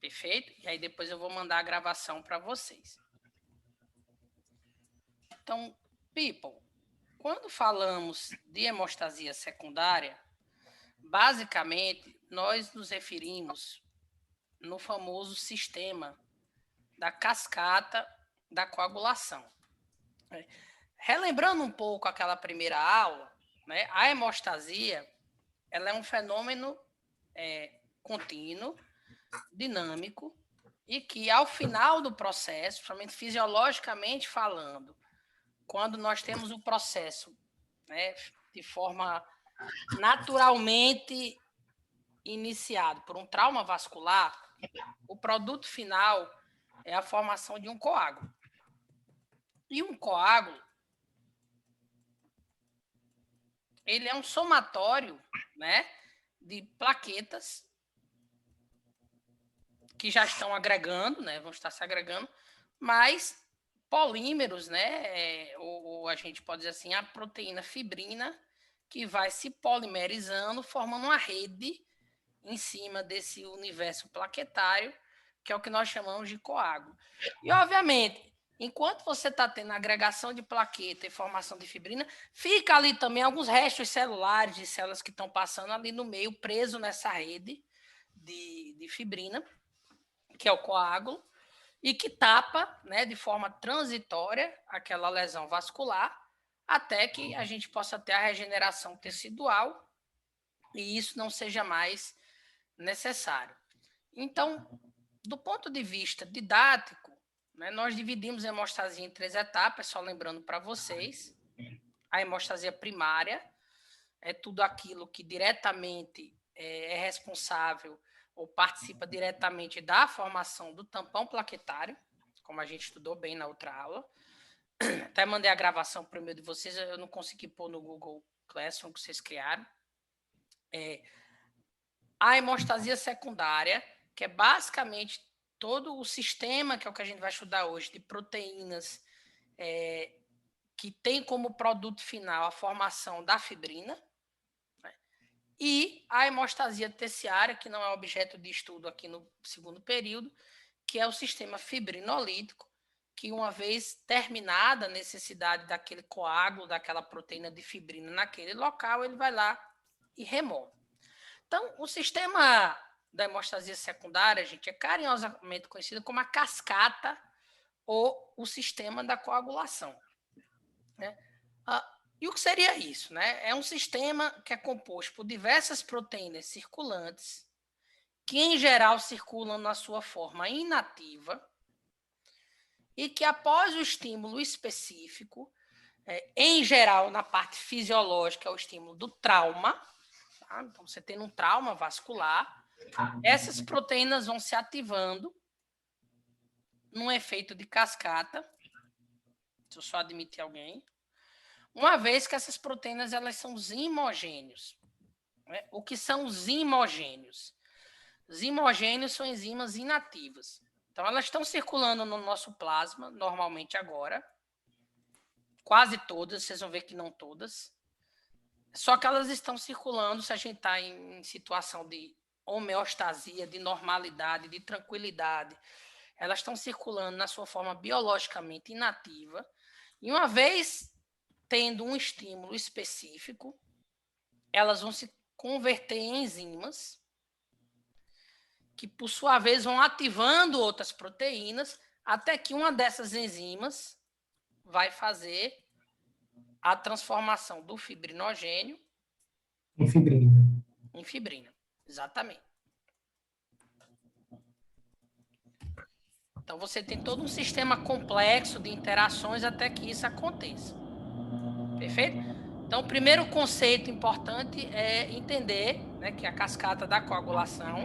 Perfeito? E aí depois eu vou mandar a gravação para vocês. Então, people, quando falamos de hemostasia secundária, basicamente nós nos referimos no famoso sistema da cascata da coagulação. Relembrando um pouco aquela primeira aula, né, a hemostasia ela é um fenômeno contínuo, dinâmico, e que ao final do processo, somente fisiologicamente falando, quando nós temos o processo, né, de forma naturalmente iniciado por um trauma vascular, o produto final é a formação de um coágulo. E um coágulo, ele é um somatório, né, de plaquetas que já estão agregando, né, vão estar se agregando, mas polímeros, né, ou a gente pode dizer assim, a proteína fibrina, que vai se polimerizando, formando uma rede em cima desse universo plaquetário, que é o que nós chamamos de coágulo. E, obviamente, enquanto você está tendo agregação de plaqueta e formação de fibrina, fica ali também alguns restos celulares de células que estão passando ali no meio, preso nessa rede de fibrina, que é o coágulo, e que tapa, né, de forma transitória aquela lesão vascular, até que a gente possa ter a regeneração tecidual e isso não seja mais necessário. Então, do ponto de vista didático, né, nós dividimos a hemostasia em 3 etapas, só lembrando para vocês. A hemostasia primária é tudo aquilo que diretamente é responsável ou participa diretamente da formação do tampão plaquetário, como a gente estudou bem na outra aula. Até mandei a gravação para o e-mail de vocês, eu não consegui pôr no Google Classroom que vocês criaram. A hemostasia secundária, que é basicamente todo o sistema, que é o que a gente vai estudar hoje, de proteínas que tem como produto final a formação da fibrina, né? E a hemostasia terciária, que não é objeto de estudo aqui no segundo período, que é o sistema fibrinolítico, que uma vez terminada a necessidade daquele coágulo, daquela proteína de fibrina naquele local, ele vai lá e remove. Então, o sistema da hemostasia secundária, gente, é carinhosamente conhecido como a cascata ou o sistema da coagulação, né? E o que seria isso, né? É um sistema que é composto por diversas proteínas circulantes, que em geral circulam na sua forma inativa e que após o estímulo específico, em geral na parte fisiológica, é o estímulo do trauma, tá? Então você tendo um trauma vascular, essas proteínas vão se ativando num efeito de cascata. Deixa eu só admitir alguém. Uma vez que essas proteínas elas são zimogênios. Né? O que são zimogênios? Zimogênios são enzimas inativas. Então, elas estão circulando no nosso plasma, normalmente agora. Quase todas, vocês vão ver que não todas. Só que elas estão circulando se a gente está em situação de homeostasia, de normalidade, de tranquilidade. Elas estão circulando na sua forma biologicamente inativa. E uma vez tendo um estímulo específico, elas vão se converter em enzimas, que por sua vez vão ativando outras proteínas, até que uma dessas enzimas vai fazer a transformação do fibrinogênio em fibrina. Em fibrina, exatamente. Então você tem todo um sistema complexo de interações até que isso aconteça. Perfeito? Então, o primeiro conceito importante é entender, né, que a cascata da coagulação,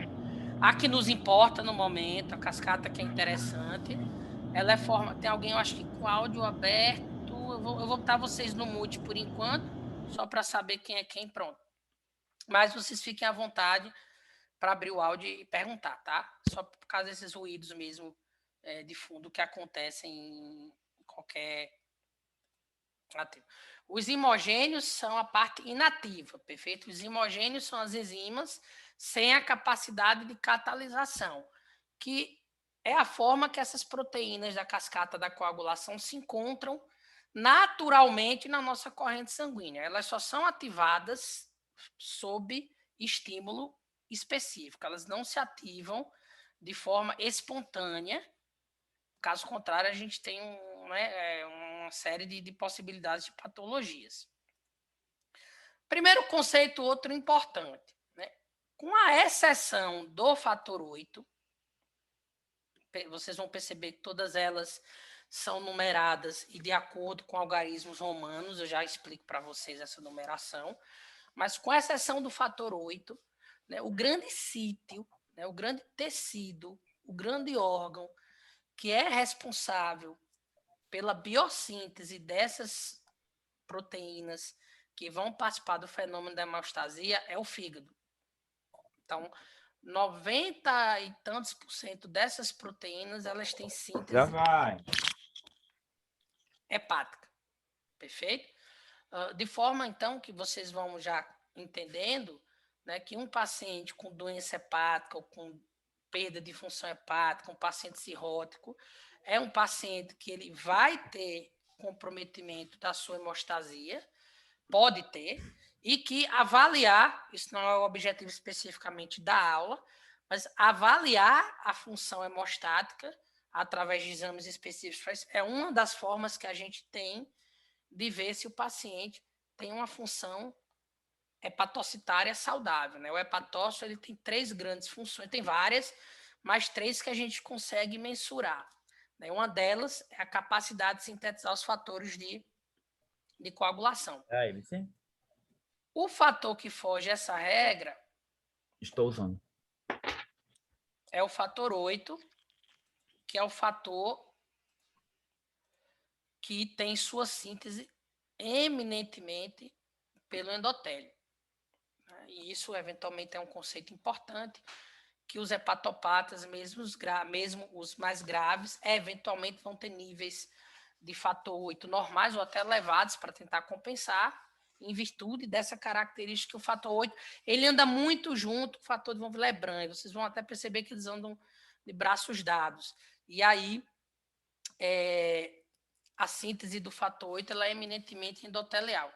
a que nos importa no momento, a cascata que é interessante, ela é forma. Tem alguém, eu acho que com áudio aberto. Eu vou botar vocês no mute por enquanto, só para saber quem é quem, pronto. Mas vocês fiquem à vontade para abrir o áudio e perguntar, tá? Só por causa desses ruídos mesmo de fundo que acontecem em qualquer ativo. Os imogênios são a parte inativa, perfeito? Os imogênios são as enzimas sem a capacidade de catalisação, que é a forma que essas proteínas da cascata da coagulação se encontram naturalmente na nossa corrente sanguínea. Elas só são ativadas sob estímulo específico. Elas não se ativam de forma espontânea. Caso contrário, a gente tem uma série de possibilidades de patologias. Primeiro conceito, outro importante. Né? Com a exceção do fator 8, vocês vão perceber que todas elas são numeradas e de acordo com algarismos romanos, eu já explico para vocês essa numeração, mas com exceção do fator 8, né, o grande sítio, né, o grande tecido, o grande órgão que é responsável pela biossíntese dessas proteínas que vão participar do fenômeno da hemostasia é o fígado. Então, 90 e tantos % dessas proteínas, elas têm síntese hepática. Perfeito? De forma, então, que vocês vão já entendendo, né, que um paciente com doença hepática ou com perda de função hepática, um paciente cirrótico, é um paciente que ele vai ter comprometimento da sua hemostasia, pode ter, e que avaliar, isso não é o objetivo especificamente da aula, mas avaliar a função hemostática através de exames específicos é uma das formas que a gente tem de ver se o paciente tem uma função hepatocitária saudável. Né? O hepatócito ele tem 3 grandes funções, tem várias, mas 3 que a gente consegue mensurar. Né? Uma delas é a capacidade de sintetizar os fatores de coagulação. O fator que foge a essa regra Estou usando. É o fator 8, que é o fator que tem sua síntese eminentemente pelo endotélio. E isso, eventualmente, é um conceito importante, que os hepatopatas, mesmo os mais graves, eventualmente vão ter níveis de fator 8 normais ou até elevados para tentar compensar, em virtude dessa característica que o fator 8, ele anda muito junto com o fator de von Willebrand. Vocês vão até perceber que eles andam de braços dados. E aí, a síntese do fator 8 ela é eminentemente endotelial.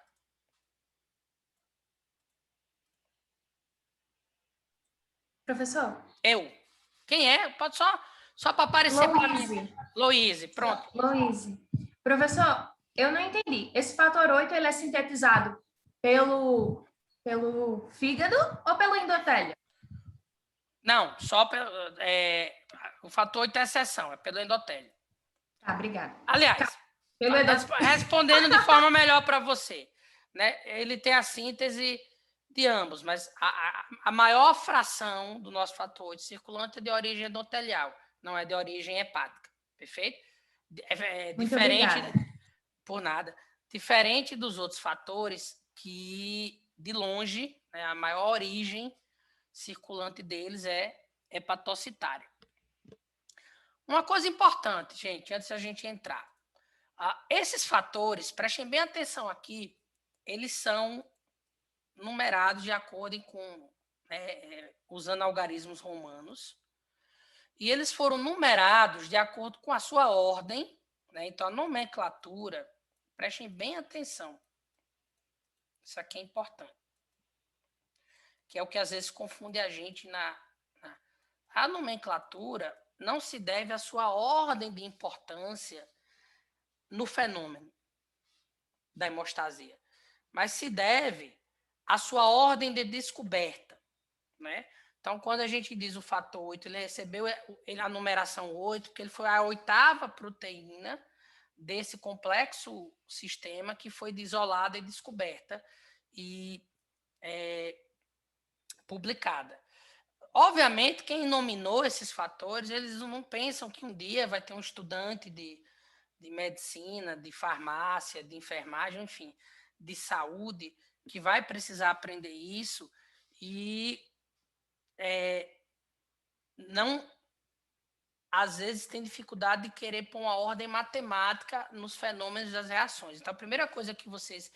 Professor? Quem é? Pode só para aparecer para mim. Loíse, pronto. Loíse. Professor, eu não entendi. Esse fator 8 ele é sintetizado pelo fígado ou pelo endotélio? Não, o fator 8 é exceção, é pelo endotélio. Tá, obrigada. Aliás, respondendo de forma melhor para você, né? Ele tem a síntese de ambos, mas a maior fração do nosso fator 8 circulante é de origem endotelial, não é de origem hepática, perfeito? Muito diferente, obrigada. Por nada, diferente dos outros fatores que, de longe, né, a maior origem circulante deles é hepatocitária. Uma coisa importante, gente, antes da gente entrar, esses fatores, prestem bem atenção aqui, eles são numerados de acordo com, usando algarismos romanos, e eles foram numerados de acordo com a sua ordem, né? Então a nomenclatura, prestem bem atenção, isso aqui é importante, que é o que às vezes confunde a gente a nomenclatura não se deve à sua ordem de importância no fenômeno da hemostasia, mas se deve à sua ordem de descoberta, né? Então, quando a gente diz o fator 8, ele recebeu a numeração 8, porque ele foi a 8ª proteína desse complexo sistema que foi isolada e descoberta e publicada. Obviamente, quem nominou esses fatores, eles não pensam que um dia vai ter um estudante de medicina, de farmácia, de enfermagem, enfim, de saúde, que vai precisar aprender isso e não, às vezes, tem dificuldade de querer pôr uma ordem matemática nos fenômenos das reações. Então, a primeira coisa que vocês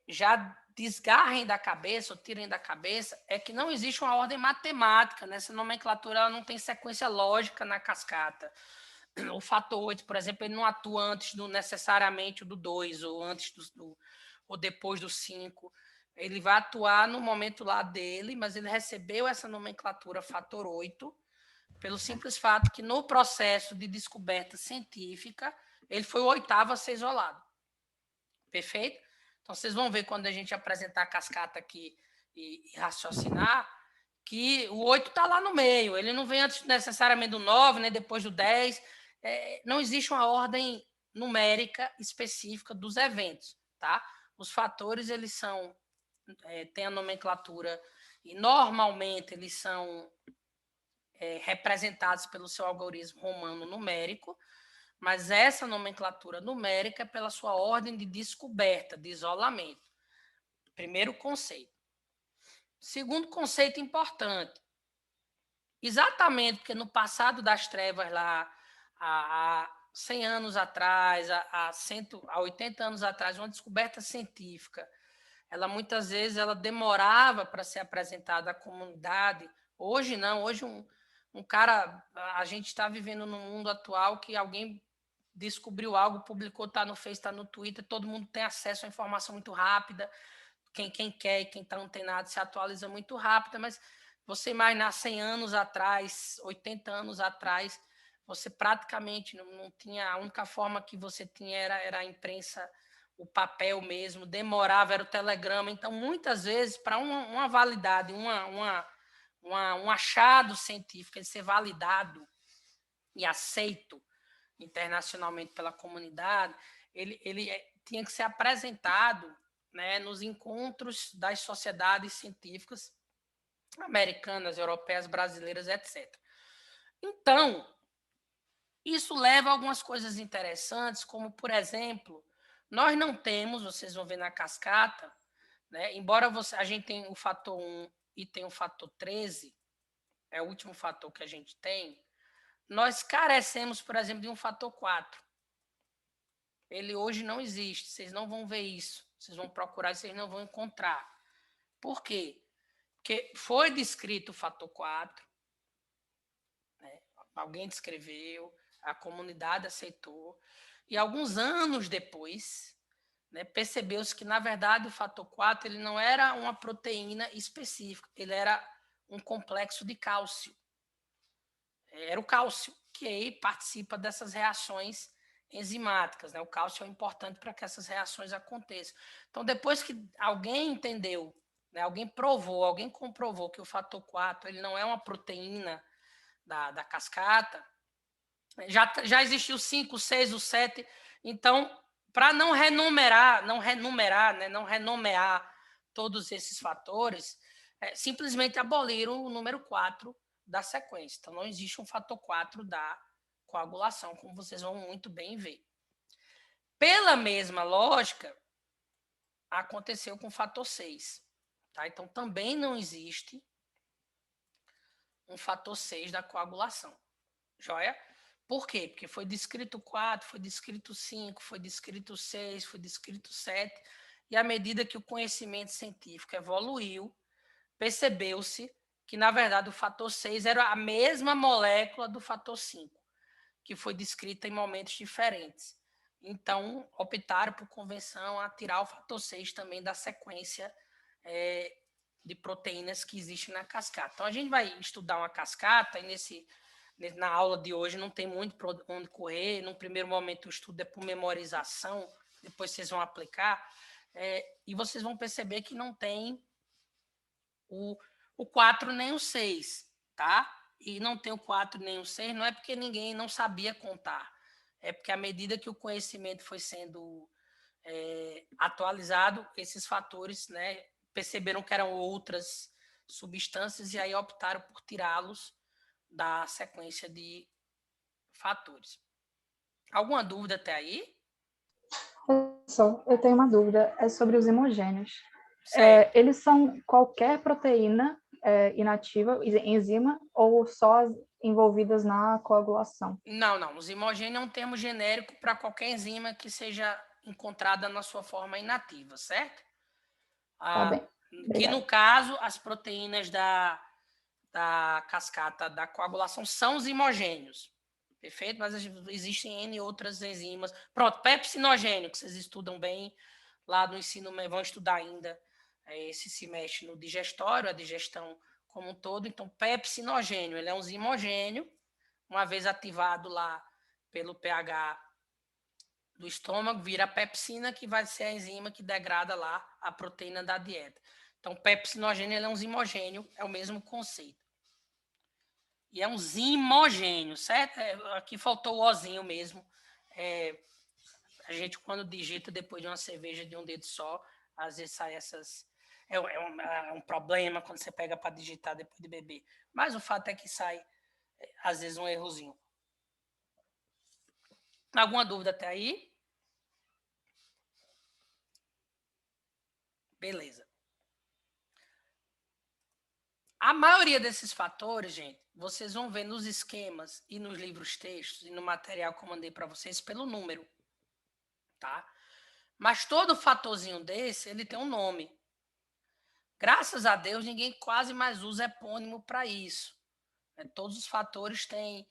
já desgarrem da cabeça ou tirem da cabeça é que não existe uma ordem matemática, né? Essa nomenclatura ela não tem sequência lógica na cascata. O fator 8, por exemplo, ele não atua antes do necessariamente do 2, ou antes ou depois do 5. Ele vai atuar no momento lá dele, mas ele recebeu essa nomenclatura fator 8 pelo simples fato que no processo de descoberta científica ele foi o oitavo a ser isolado. Perfeito? Então, vocês vão ver quando a gente apresentar a cascata aqui e raciocinar, que o 8 está lá no meio. Ele não vem antes necessariamente do 9, nem depois do 10. Não existe uma ordem numérica específica dos eventos. Tá? Os fatores, eles são... têm a nomenclatura e, normalmente, eles são representados pelo seu algoritmo romano numérico, mas essa nomenclatura numérica é pela sua ordem de descoberta, de isolamento. Primeiro conceito. Segundo conceito importante. Exatamente porque no passado das trevas, lá, há 100 anos atrás, há 80 anos atrás, uma descoberta científica, ela muitas vezes ela demorava para ser apresentada à comunidade. Hoje não, hoje um cara, a gente está vivendo num mundo atual que alguém descobriu algo, publicou, está no Face, está no Twitter, todo mundo tem acesso à informação muito rápida, quem quer e quem está antenado se atualiza muito rápido, mas você imaginar 100 anos atrás, 80 anos atrás, você praticamente não tinha, a única forma que você tinha era a imprensa, o papel mesmo, demorava, era o telegrama, então muitas vezes para uma validade, um achado científico, ele ser validado e aceito internacionalmente pela comunidade, ele tinha que ser apresentado, né, nos encontros das sociedades científicas americanas, europeias, brasileiras, etc. Então, isso leva a algumas coisas interessantes, como, por exemplo, nós não temos, vocês vão ver na cascata, né, embora a gente tenha o fator 1 e tenha o fator 13, é o último fator que a gente tem, nós carecemos, por exemplo, de um fator 4. Ele hoje não existe, vocês não vão ver isso. Vocês vão procurar e vocês não vão encontrar. Por quê? Porque foi descrito o fator 4, né? Alguém descreveu, a comunidade aceitou, e alguns anos depois, né, percebeu-se que, na verdade, o fator 4 ele não era uma proteína específica, ele era um complexo de cálcio. Era o cálcio, que aí participa dessas reações enzimáticas, né? O cálcio é importante para que essas reações aconteçam. Então, depois que alguém entendeu, né, alguém comprovou que o fator 4 ele não é uma proteína da cascata, já existiu o 5, o 6, o 7. Então, para não renomear todos esses fatores, simplesmente aboliram o número 4 da sequência. Então, não existe um fator 4 da coagulação, como vocês vão muito bem ver. Pela mesma lógica, aconteceu com o fator 6. Tá? Então, também não existe um fator 6 da coagulação. Joia? Por quê? Porque foi descrito 4, foi descrito 5, foi descrito 6, foi descrito 7, e à medida que o conhecimento científico evoluiu, percebeu-se que, na verdade, o fator 6 era a mesma molécula do fator 5, que foi descrita em momentos diferentes. Então, optaram por convenção a tirar o fator 6 também da sequência de proteínas que existe na cascata. Então, a gente vai estudar uma cascata e na aula de hoje não tem muito para onde correr. No primeiro momento, o estudo é por memorização, depois vocês vão aplicar, e vocês vão perceber que não tem o 4 nem o 6, tá? E não tem o 4 nem o 6, não é porque ninguém não sabia contar, é porque à medida que o conhecimento foi sendo atualizado, esses fatores, né, perceberam que eram outras substâncias e aí optaram por tirá-los da sequência de fatores. Alguma dúvida até aí? Só, eu tenho uma dúvida, é sobre os hemogênios. Certo. Eles são qualquer proteína inativa, enzima, ou só as envolvidas na coagulação? Não. Os hemogênios é um termo genérico para qualquer enzima que seja encontrada na sua forma inativa, certo? Tá bem. Que Obrigada. no caso, as proteínas da cascata da coagulação são os zimogênios. Perfeito? Mas existem N outras enzimas. Pronto, pepsinogênio, que vocês estudam bem lá no ensino, vão estudar ainda esse semestre no digestório, a digestão como um todo. Então, pepsinogênio, ele é um zimogênio, uma vez ativado lá pelo pH do estômago, vira a pepsina, que vai ser a enzima que degrada lá a proteína da dieta. Então, pepsinogênio ele é um zimogênio, é o mesmo conceito. E é um zimogênio, certo? Aqui faltou o ozinho mesmo. A gente, quando digita depois de uma cerveja de um dedo só, às vezes sai essas... É um problema quando você pega para digitar depois de beber. Mas o fato é que sai, às vezes, um errozinho. Alguma dúvida até aí? Beleza. A maioria desses fatores, gente, vocês vão ver nos esquemas e nos livros textos e no material que eu mandei para vocês pelo número, tá? Mas todo fatorzinho desse, ele tem um nome. Graças a Deus, ninguém quase mais usa epônimo para isso. Todos os fatores têm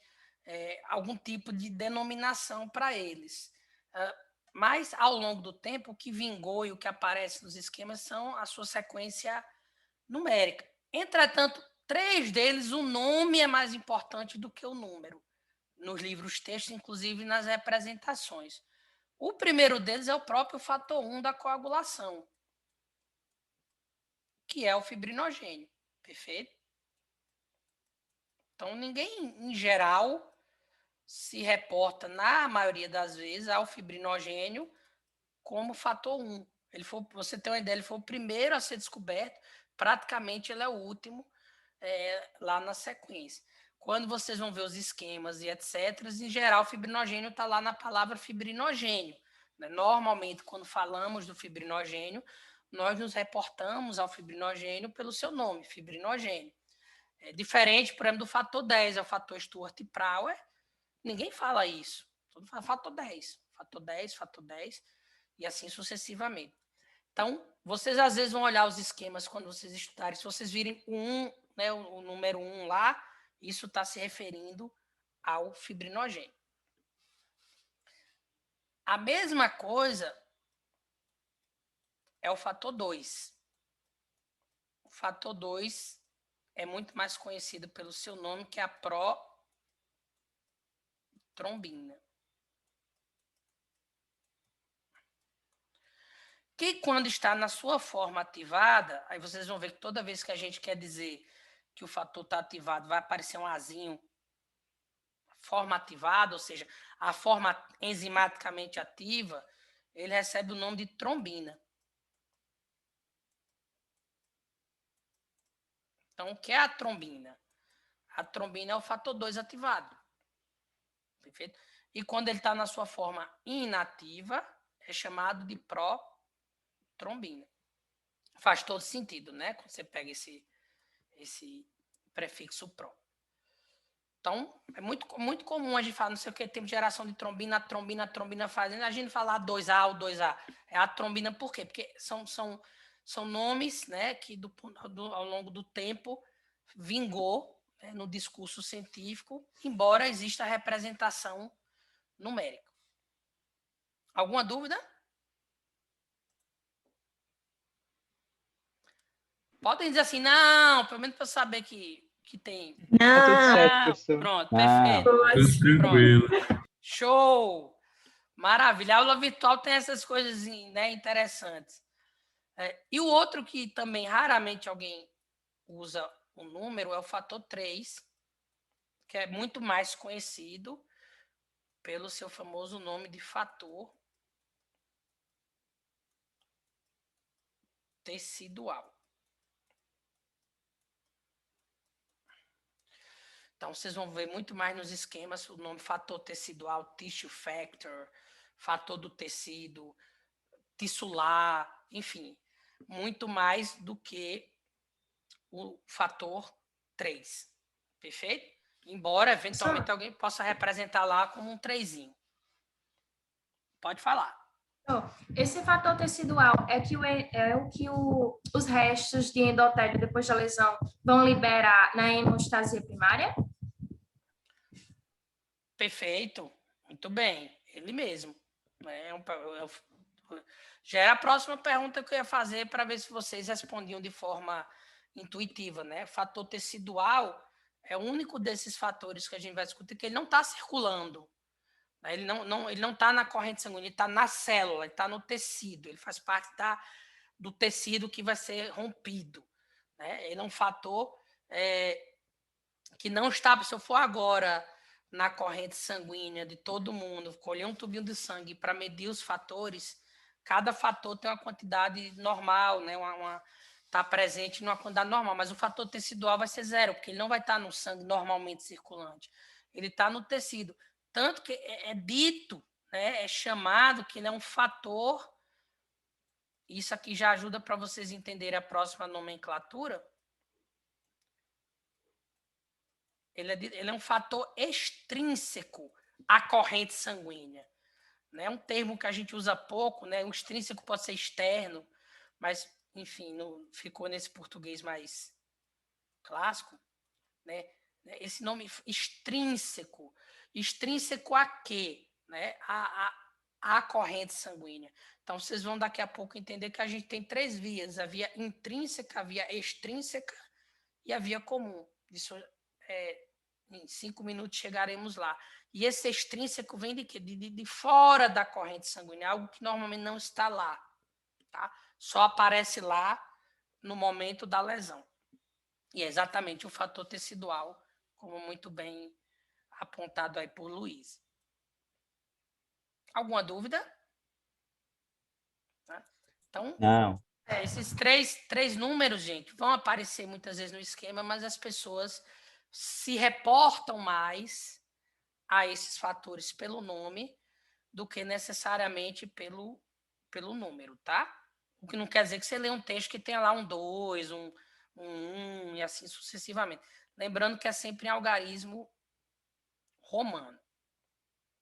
algum tipo de denominação para eles. Mas, ao longo do tempo, o que vingou e o que aparece nos esquemas são a sua sequência numérica. Entretanto, 3 deles, o nome é mais importante do que o número. Nos livros textos, inclusive nas representações. O primeiro deles é o próprio fator 1 da coagulação, que é o fibrinogênio. Perfeito? Então, ninguém, em geral, se reporta, na maioria das vezes, ao fibrinogênio como fator 1. Você tem uma ideia, ele foi o primeiro a ser descoberto, praticamente ele é o último lá na sequência. Quando vocês vão ver os esquemas e etc., em geral, o fibrinogênio está lá na palavra fibrinogênio. Normalmente, quando falamos do fibrinogênio, nós nos reportamos ao fibrinogênio pelo seu nome, fibrinogênio. É diferente, por exemplo, do fator 10, é o fator Stewart-Prauer. Ninguém fala isso. Todo fala fator 10, fator 10, fator 10, e assim sucessivamente. Então, vocês às vezes vão olhar os esquemas quando vocês estudarem. Se vocês virem o 1, né, o número 1 lá, isso está se referindo ao fibrinogênio. A mesma coisa é o fator 2. O fator 2 é muito mais conhecido pelo seu nome, que é a protrombina. Que quando está na sua forma ativada, aí vocês vão ver que toda vez que a gente quer dizer que o fator está ativado, vai aparecer um azinho, forma ativada, ou seja, a forma enzimaticamente ativa, ele recebe o nome de trombina. Então, o que é a trombina? A trombina é o fator 2 ativado. Perfeito? E quando ele está na sua forma inativa, é chamado de protrombina. Faz todo sentido, né? Quando você pega esse prefixo pro. Então, é muito comum a gente falar, não sei o que, tempo de geração de trombina, a trombina fazendo, a gente falar 2A ou 2A. É a trombina por quê? Porque são nomes, né, que ao longo do tempo vingou, né, no discurso científico, embora exista a representação numérica. Alguma dúvida? Podem dizer assim, não, pelo menos para saber que tem. Tá tudo certo, professor. Pronto, perfeito. Tudo tranquilo. Show! Maravilha. A aula virtual tem essas coisas, né, interessantes. E o outro que também raramente alguém usa o número é o fator 3, que é muito mais conhecido pelo seu famoso nome de fator tecidual. Então, vocês vão ver muito mais nos esquemas o nome fator tecidual, tissue factor, fator do tecido, tissular, enfim, muito mais do que o fator 3. Perfeito? Embora, eventualmente, alguém possa representar lá como um 3. Pode falar. Esse fator tecidual é o que os restos de endotélio depois da lesão vão liberar na hemostasia primária? Perfeito, muito bem, ele mesmo. Já era a próxima pergunta que eu ia fazer para ver se vocês respondiam de forma intuitiva, né? Fator tecidual é o único desses fatores que a gente vai discutir que ele não está circulando, né? Ele não está na corrente sanguínea, ele está na célula, ele está no tecido, ele faz parte do tecido que vai ser rompido, né? Ele é um fator que não está, se eu for agora na corrente sanguínea de todo mundo, colher um tubinho de sangue para medir os fatores, cada fator tem uma quantidade normal, né? Está presente numa quantidade normal, mas o fator tecidual vai ser zero, porque ele não vai estar no sangue normalmente circulante, ele está no tecido. Tanto que é dito, né? É chamado que ele é um fator, isso aqui já ajuda para vocês entenderem a próxima nomenclatura. Ele é um fator extrínseco à corrente sanguínea. É um termo que a gente usa pouco, né? O extrínseco pode ser externo, mas, enfim, ficou nesse português mais clássico, né? Esse nome extrínseco. Extrínseco a quê? Né? A corrente sanguínea. Então, vocês vão daqui a pouco entender que a gente tem 3 vias: a via intrínseca, a via extrínseca e a via comum. Isso em 5 minutos chegaremos lá. E esse extrínseco vem de quê? De fora da corrente sanguínea, algo que normalmente não está lá, tá? Só aparece lá no momento da lesão. E é exatamente o fator tecidual, como muito bem apontado aí por Luiz. Alguma dúvida? Então, Não. esses três números, gente, vão aparecer muitas vezes no esquema, mas as pessoas se reportam mais a esses fatores pelo nome do que necessariamente pelo número, tá? O que não quer dizer que você lê um texto que tenha lá um 2, um 1 e assim sucessivamente. Lembrando que é sempre em algarismo romano.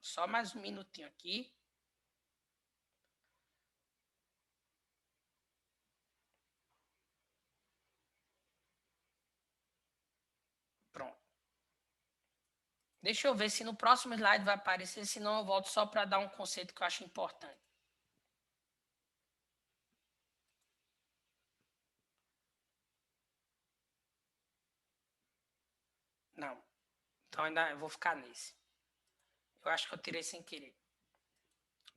Só mais um minutinho aqui. Pronto. Deixa eu ver se no próximo slide vai aparecer, senão eu volto só para dar um conceito que eu acho importante. Não. Então ainda eu vou ficar nesse. Eu acho que eu tirei sem querer.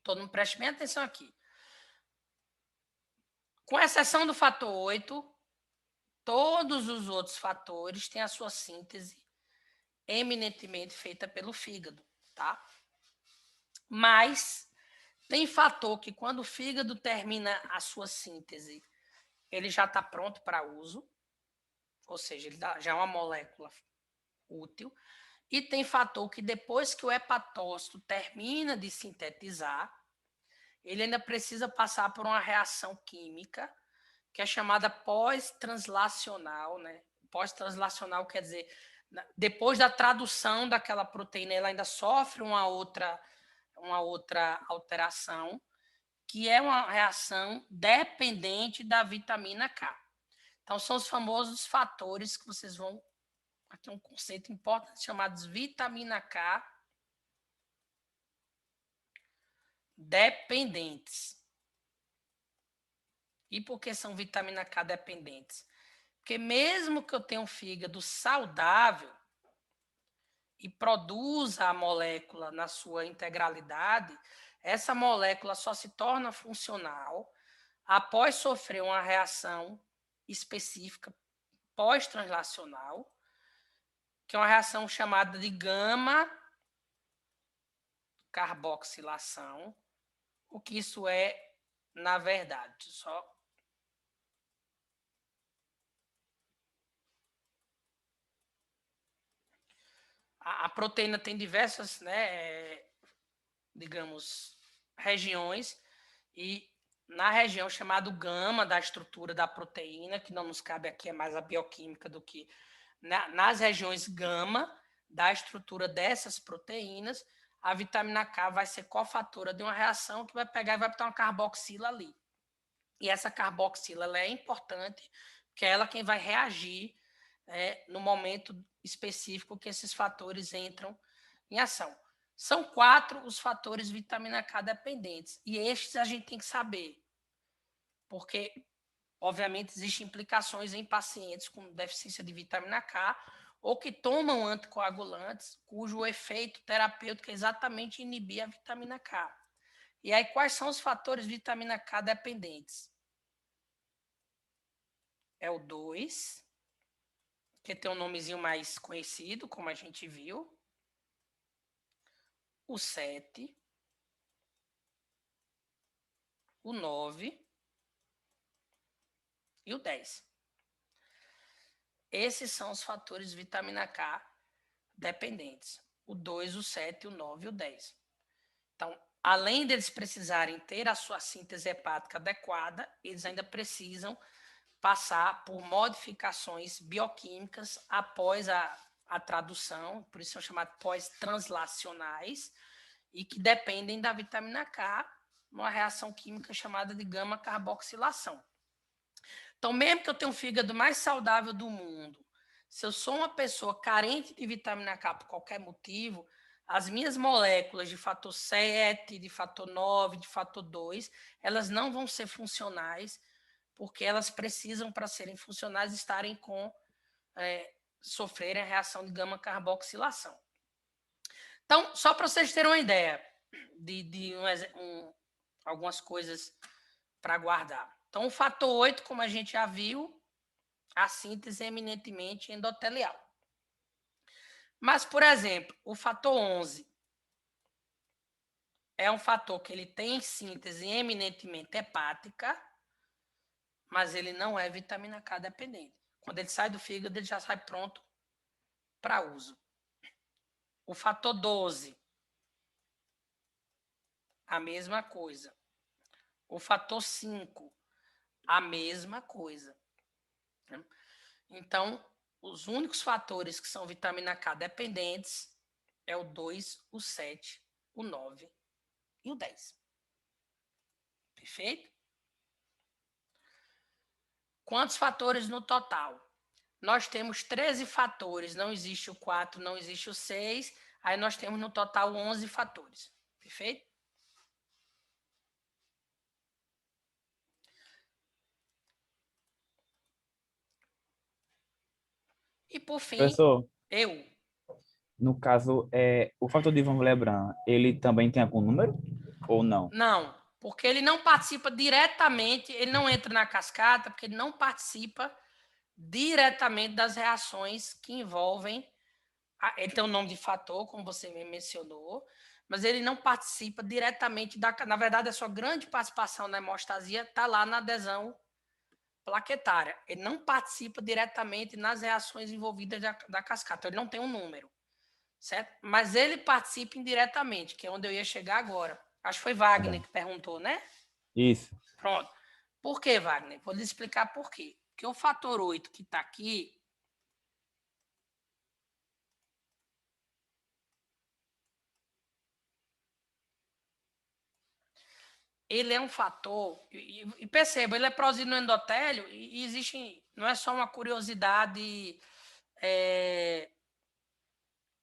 Todo mundo preste bem atenção aqui. Com exceção do fator 8, todos os outros fatores têm a sua síntese eminentemente feita pelo fígado, tá? Mas tem fator que quando o fígado termina a sua síntese, ele já está pronto para uso, ou seja, ele já é uma molécula útil. E tem fator que depois que o hepatócito termina de sintetizar, ele ainda precisa passar por uma reação química que é chamada pós-translacional, né? Pós-translacional quer dizer, depois da tradução daquela proteína, ela ainda sofre uma outra alteração, que é uma reação dependente da vitamina K. Então, são os famosos fatores que vocês vão... Aqui é um conceito importante, chamados vitamina K dependentes. E por que são vitamina K dependentes? Porque mesmo que eu tenha um fígado saudável e produza a molécula na sua integralidade, essa molécula só se torna funcional após sofrer uma reação específica pós-translacional, que é uma reação chamada de gama-carboxilação. O que isso é, na verdade? Só a proteína tem diversas, né, digamos, regiões, e na região chamada gama da estrutura da proteína, que não nos cabe aqui, é mais a bioquímica do que nas regiões gama da estrutura dessas proteínas, a vitamina K vai ser cofatora de uma reação que vai pegar e vai botar uma carboxila ali. E essa carboxila ela é importante, porque é ela quem vai reagir no momento específico que esses fatores entram em ação. São 4 os fatores vitamina K dependentes, e estes a gente tem que saber, porque, obviamente, existem implicações em pacientes com deficiência de vitamina K ou que tomam anticoagulantes, cujo efeito terapêutico é exatamente inibir a vitamina K. E aí, quais são os fatores vitamina K dependentes? É o 2, que tem um nomezinho mais conhecido, como a gente viu. O 7, o 9 e o 10. Esses são os fatores vitamina K dependentes. O 2, o 7, o 9 e o 10. Então, além deles precisarem ter a sua síntese hepática adequada, eles ainda precisam passar por modificações bioquímicas após a tradução, por isso são chamados pós-translacionais, e que dependem da vitamina K numa reação química chamada de gama-carboxilação. Então, mesmo que eu tenha o fígado mais saudável do mundo, se eu sou uma pessoa carente de vitamina K por qualquer motivo, as minhas moléculas de fator 7, de fator 9, de fator 2, elas não vão ser funcionais, porque elas precisam, para serem funcionais, estarem sofrerem a reação de gama-carboxilação. Então, só para vocês terem uma ideia de algumas coisas para guardar. Então, o fator 8, como a gente já viu, a síntese é eminentemente endotelial. Mas, por exemplo, o fator 11 é um fator que ele tem síntese eminentemente hepática, mas ele não é vitamina K dependente. Quando ele sai do fígado, ele já sai pronto para uso. O fator 12, a mesma coisa. O fator 5, a mesma coisa. Então, os únicos fatores que são vitamina K dependentes é o 2, o 7, o 9 e o 10. Perfeito? Quantos fatores no total? Nós temos 13 fatores, não existe o 4, não existe o 6, aí nós temos no total 11 fatores. Perfeito? E por fim, Professor, eu. no caso, o fator de Van Willebrand, ele também tem algum número ou não? Não, porque ele não participa diretamente, ele não entra na cascata, porque ele não participa diretamente das reações que envolvem. Ele tem o nome de fator, como você me mencionou, mas ele não participa diretamente da. Na verdade, a sua grande participação na hemostasia está lá na adesão plaquetária. Ele não participa diretamente nas reações envolvidas da cascata, ele não tem um número, certo? Mas ele participa indiretamente, que é onde eu ia chegar agora. Acho que foi Wagner que perguntou, né? Isso. Pronto. Por que, Wagner? Vou lhe explicar por quê. Porque o fator 8 que está aqui, ele é um fator, e perceba, ele é produzido no endotélio, e existe, não é só uma curiosidade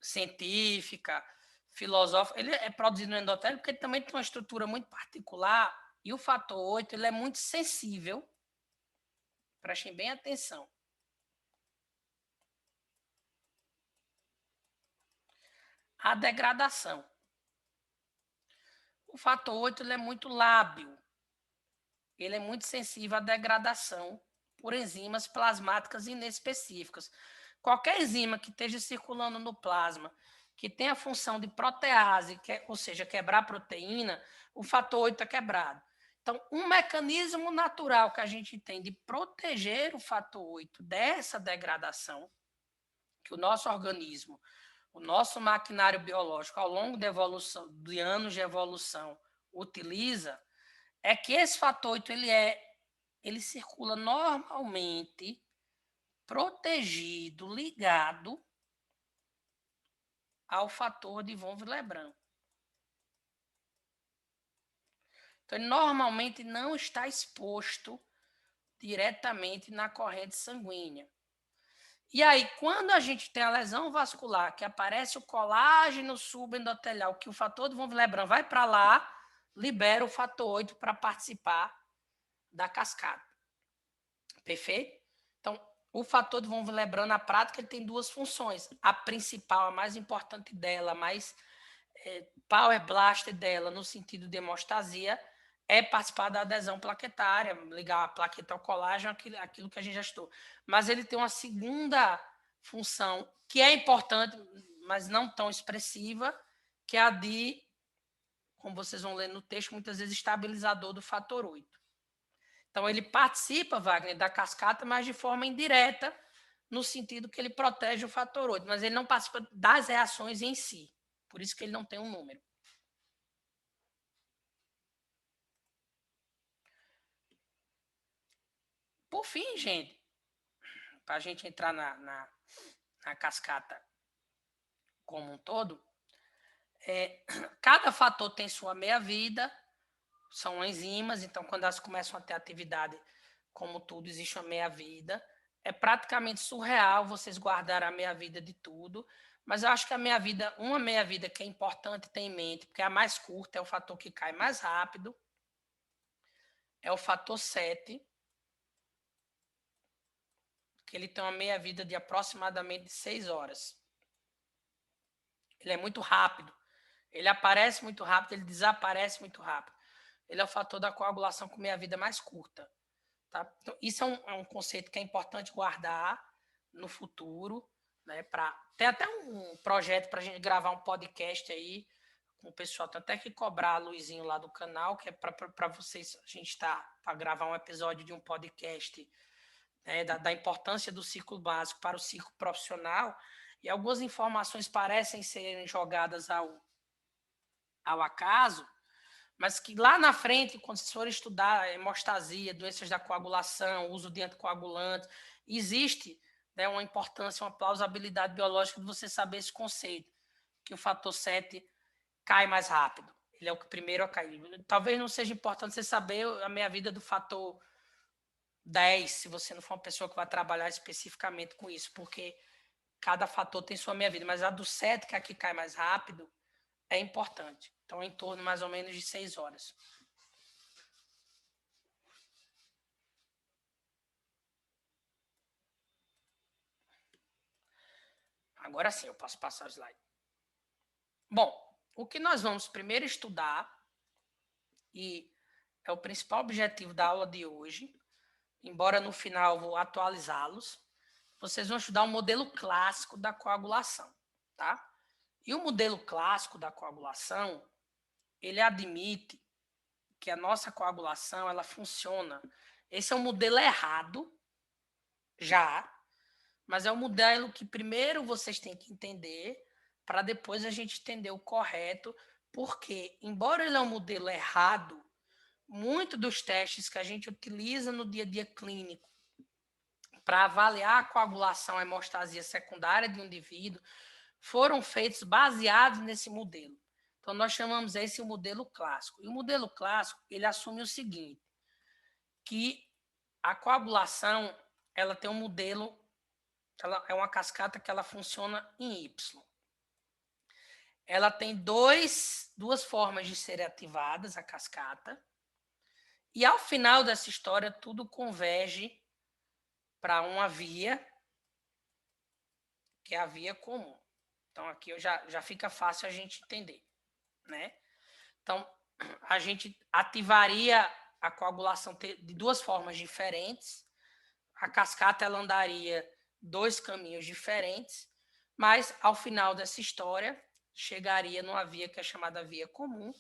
científica, filosófica, ele é produzido no endotélio porque ele também tem uma estrutura muito particular, e o fator 8 ele é muito sensível, prestem bem atenção, à degradação. O fator 8 ele é muito lábil, ele é muito sensível à degradação por enzimas plasmáticas inespecíficas. Qualquer enzima que esteja circulando no plasma, que tem a função de protease, ou seja, quebrar proteína, o fator 8 é quebrado. Então, um mecanismo natural que a gente tem de proteger o fator 8 dessa degradação, que o nosso organismo, o nosso maquinário biológico, ao longo da evolução, de anos de evolução, utiliza, é que esse fator 8 ele circula normalmente protegido, ligado ao fator de von Willebrand. Então, ele normalmente não está exposto diretamente na corrente sanguínea. E aí, quando a gente tem a lesão vascular, que aparece o colágeno subendotelial, que o fator de von Willebrand vai para lá, libera o fator 8 para participar da cascata. Perfeito? Então, o fator de von Willebrand, na prática, ele tem duas funções. A principal, a mais importante dela, a mais power blaster dela, no sentido de hemostasia, é participar da adesão plaquetária, ligar a plaqueta ao colágeno, aquilo que a gente já estudou. Mas ele tem uma segunda função, que é importante, mas não tão expressiva, que é a de, como vocês vão ler no texto, muitas vezes estabilizador do fator 8. Então, ele participa, Wagner, da cascata, mas de forma indireta, no sentido que ele protege o fator 8, mas ele não participa das reações em si. Por isso que ele não tem um número. Por fim, gente, para a gente entrar na cascata como um todo, cada fator tem sua meia-vida, são enzimas, então quando elas começam a ter atividade, como tudo, existe uma meia-vida. É praticamente surreal vocês guardarem a meia-vida de tudo, mas eu acho que uma meia-vida que é importante ter em mente, porque a mais curta é o fator que cai mais rápido, é o fator 7, que ele tem uma meia-vida de aproximadamente 6 horas. Ele é muito rápido. Ele aparece muito rápido, ele desaparece muito rápido. Ele é o fator da coagulação com meia-vida mais curta. Tá? Então, isso é um conceito que é importante guardar no futuro. Né, tem até um projeto para a gente gravar um podcast aí com o pessoal. Tem até que cobrar a Luizinho lá do canal, que é para vocês, a gente está para gravar um episódio de um podcast da importância do ciclo básico para o ciclo profissional, e algumas informações parecem serem jogadas ao acaso, mas que lá na frente, quando vocês forem estudar hemostasia, doenças da coagulação, uso de anticoagulantes, existe uma importância, uma plausibilidade biológica de você saber esse conceito, que o fator 7 cai mais rápido. Ele é o que primeiro a cair. Talvez não seja importante você saber a meia-vida do fator 10, se você não for uma pessoa que vai trabalhar especificamente com isso, porque cada fator tem sua meia-vida, mas a do 7, que é a que cai mais rápido, é importante. Então, é em torno mais ou menos de 6 horas. Agora sim, eu posso passar o slide. Bom, o que nós vamos primeiro estudar, e é o principal objetivo da aula de hoje, embora no final eu vou atualizá-los, vocês vão estudar o modelo clássico da coagulação, tá? E o modelo clássico da coagulação, ele admite que a nossa coagulação, ela funciona. Esse é um modelo errado, já, mas é um modelo que primeiro vocês têm que entender, para depois a gente entender o correto, porque, embora ele é um modelo errado, muitos dos testes que a gente utiliza no dia a dia clínico para avaliar a coagulação, a hemostasia secundária de um indivíduo, foram feitos baseados nesse modelo. Então, nós chamamos esse o modelo clássico. E o modelo clássico, ele assume o seguinte, que a coagulação, ela tem um modelo, ela é uma cascata que ela funciona em Y. Ela tem duas formas de serem ativadas, a cascata, e ao final dessa história, tudo converge para uma via, que é a via comum. Então, aqui já fica fácil a gente entender, né? Então, a gente ativaria a coagulação de duas formas diferentes. A cascata, ela andaria 2 caminhos diferentes, mas, ao final dessa história, chegaria numa via que é chamada via comum,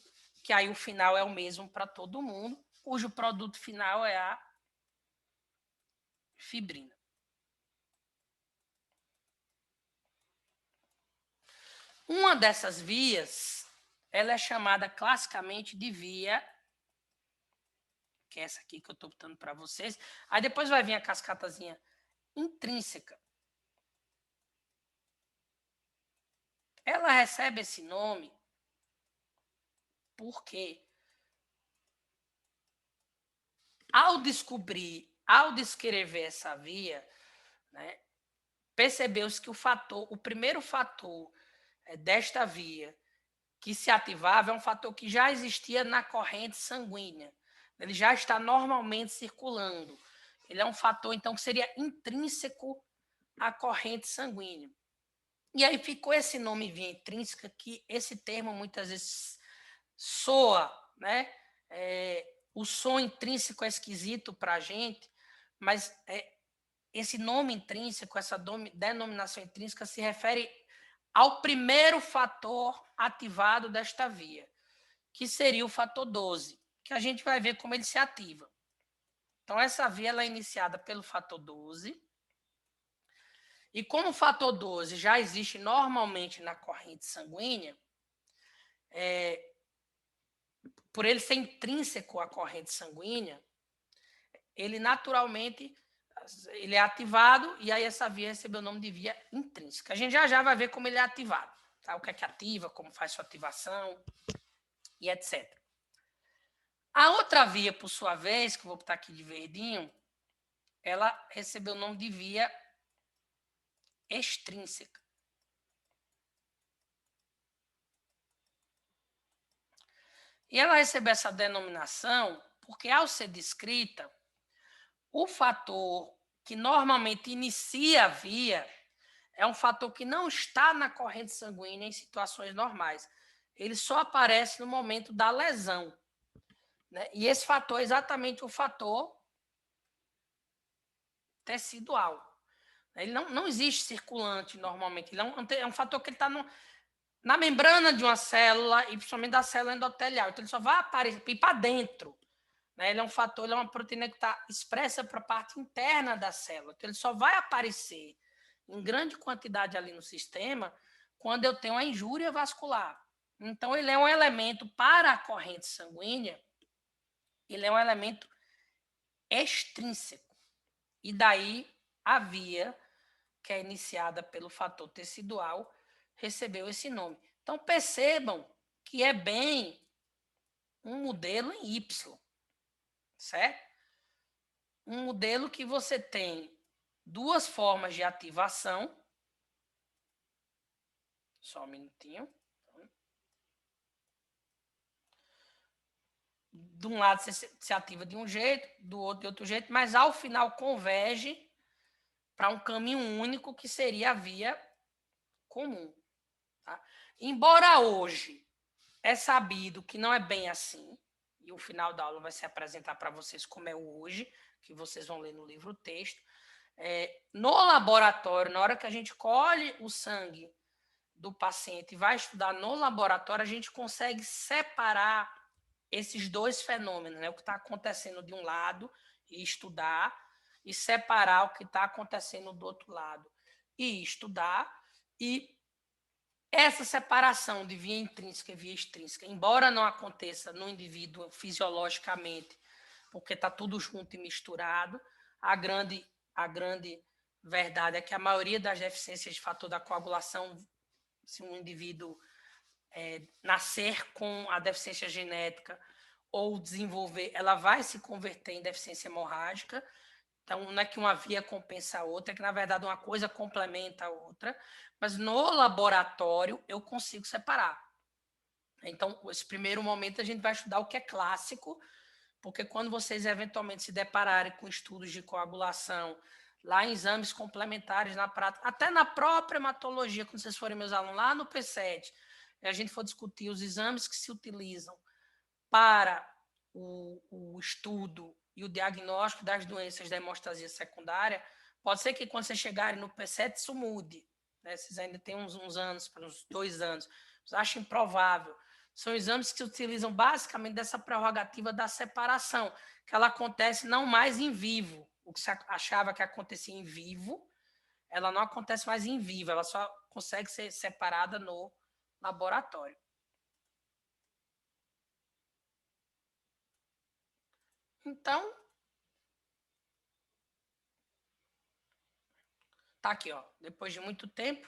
que aí o final é o mesmo para todo mundo, cujo produto final é a fibrina. Uma dessas vias, ela é chamada classicamente de via, que é essa aqui que eu estou botando para vocês. Aí depois vai vir a cascatazinha intrínseca. Ela recebe esse nome porque ao descrever essa via, né, percebeu-se que o primeiro fator desta via que se ativava é um fator que já existia na corrente sanguínea. Ele já está normalmente circulando. Ele é um fator, então, que seria intrínseco à corrente sanguínea. E aí ficou esse nome via intrínseca, que esse termo muitas vezes soa, né? O som intrínseco é esquisito para a gente, mas esse nome intrínseco, essa denominação intrínseca se refere ao primeiro fator ativado desta via, que seria o fator 12, que a gente vai ver como ele se ativa. Então, essa via ela é iniciada pelo fator 12, e como o fator 12 já existe normalmente na corrente sanguínea, por ele ser intrínseco à corrente sanguínea, ele naturalmente ele é ativado, e aí essa via recebeu o nome de via intrínseca. A gente já vai ver como ele é ativado, tá? O que é que ativa, como faz sua ativação e etc. A outra via, por sua vez, que eu vou botar aqui de verdinho, ela recebeu o nome de via extrínseca. E ela recebeu essa denominação porque, ao ser descrita, o fator que normalmente inicia a via é um fator que não está na corrente sanguínea em situações normais. Ele só aparece no momento da lesão, né? E esse fator é exatamente o fator tecidual. Ele não existe circulante normalmente. Ele é um fator que ele está na membrana de uma célula, e principalmente da célula endotelial. Então, ele só vai aparecer para dentro. Né? Ele é um fator, ele é uma proteína que está expressa para a parte interna da célula. Então, ele só vai aparecer em grande quantidade ali no sistema quando eu tenho uma injúria vascular. Então, ele é um elemento para a corrente sanguínea, ele é um elemento extrínseco. E daí a via, que é iniciada pelo fator tecidual, recebeu esse nome. Então, percebam que é bem um modelo em Y, certo? Um modelo que você tem duas formas de ativação. Só um minutinho. De um lado você se ativa de um jeito, do outro de outro jeito, mas ao final converge para um caminho único, que seria a via comum. Tá? Embora hoje é sabido que não é bem assim, e o final da aula vai se apresentar para vocês como é o hoje, que vocês vão ler no livro texto. No laboratório, na hora que a gente colhe o sangue do paciente e vai estudar no laboratório, a gente consegue separar esses dois fenômenos, né? O que está acontecendo de um lado e estudar, e separar o que está acontecendo do outro lado e estudar. E essa separação de via intrínseca e via extrínseca, embora não aconteça no indivíduo fisiologicamente, porque está tudo junto e misturado, a grande verdade é que a maioria das deficiências de fator da coagulação, se um indivíduo nascer com a deficiência genética ou desenvolver, ela vai se converter em deficiência hemorrágica. Então, não é que uma via compensa a outra, é que, na verdade, uma coisa complementa a outra, mas no laboratório eu consigo separar. Então, esse primeiro momento a gente vai estudar o que é clássico, porque quando vocês eventualmente se depararem com estudos de coagulação, lá em exames complementares na prática, até na própria hematologia, quando vocês forem meus alunos lá no P7, a gente for discutir os exames que se utilizam para o estudo e o diagnóstico das doenças da hemostasia secundária, pode ser que quando vocês chegarem no P7 isso mude. Né? Vocês ainda têm uns anos, uns 2 anos. Vocês acham improvável. São exames que se utilizam basicamente dessa prerrogativa da separação, que ela acontece não mais em vivo. O que você achava que acontecia em vivo, ela não acontece mais em vivo, ela só consegue ser separada no laboratório. Então, tá aqui, ó. Depois de muito tempo,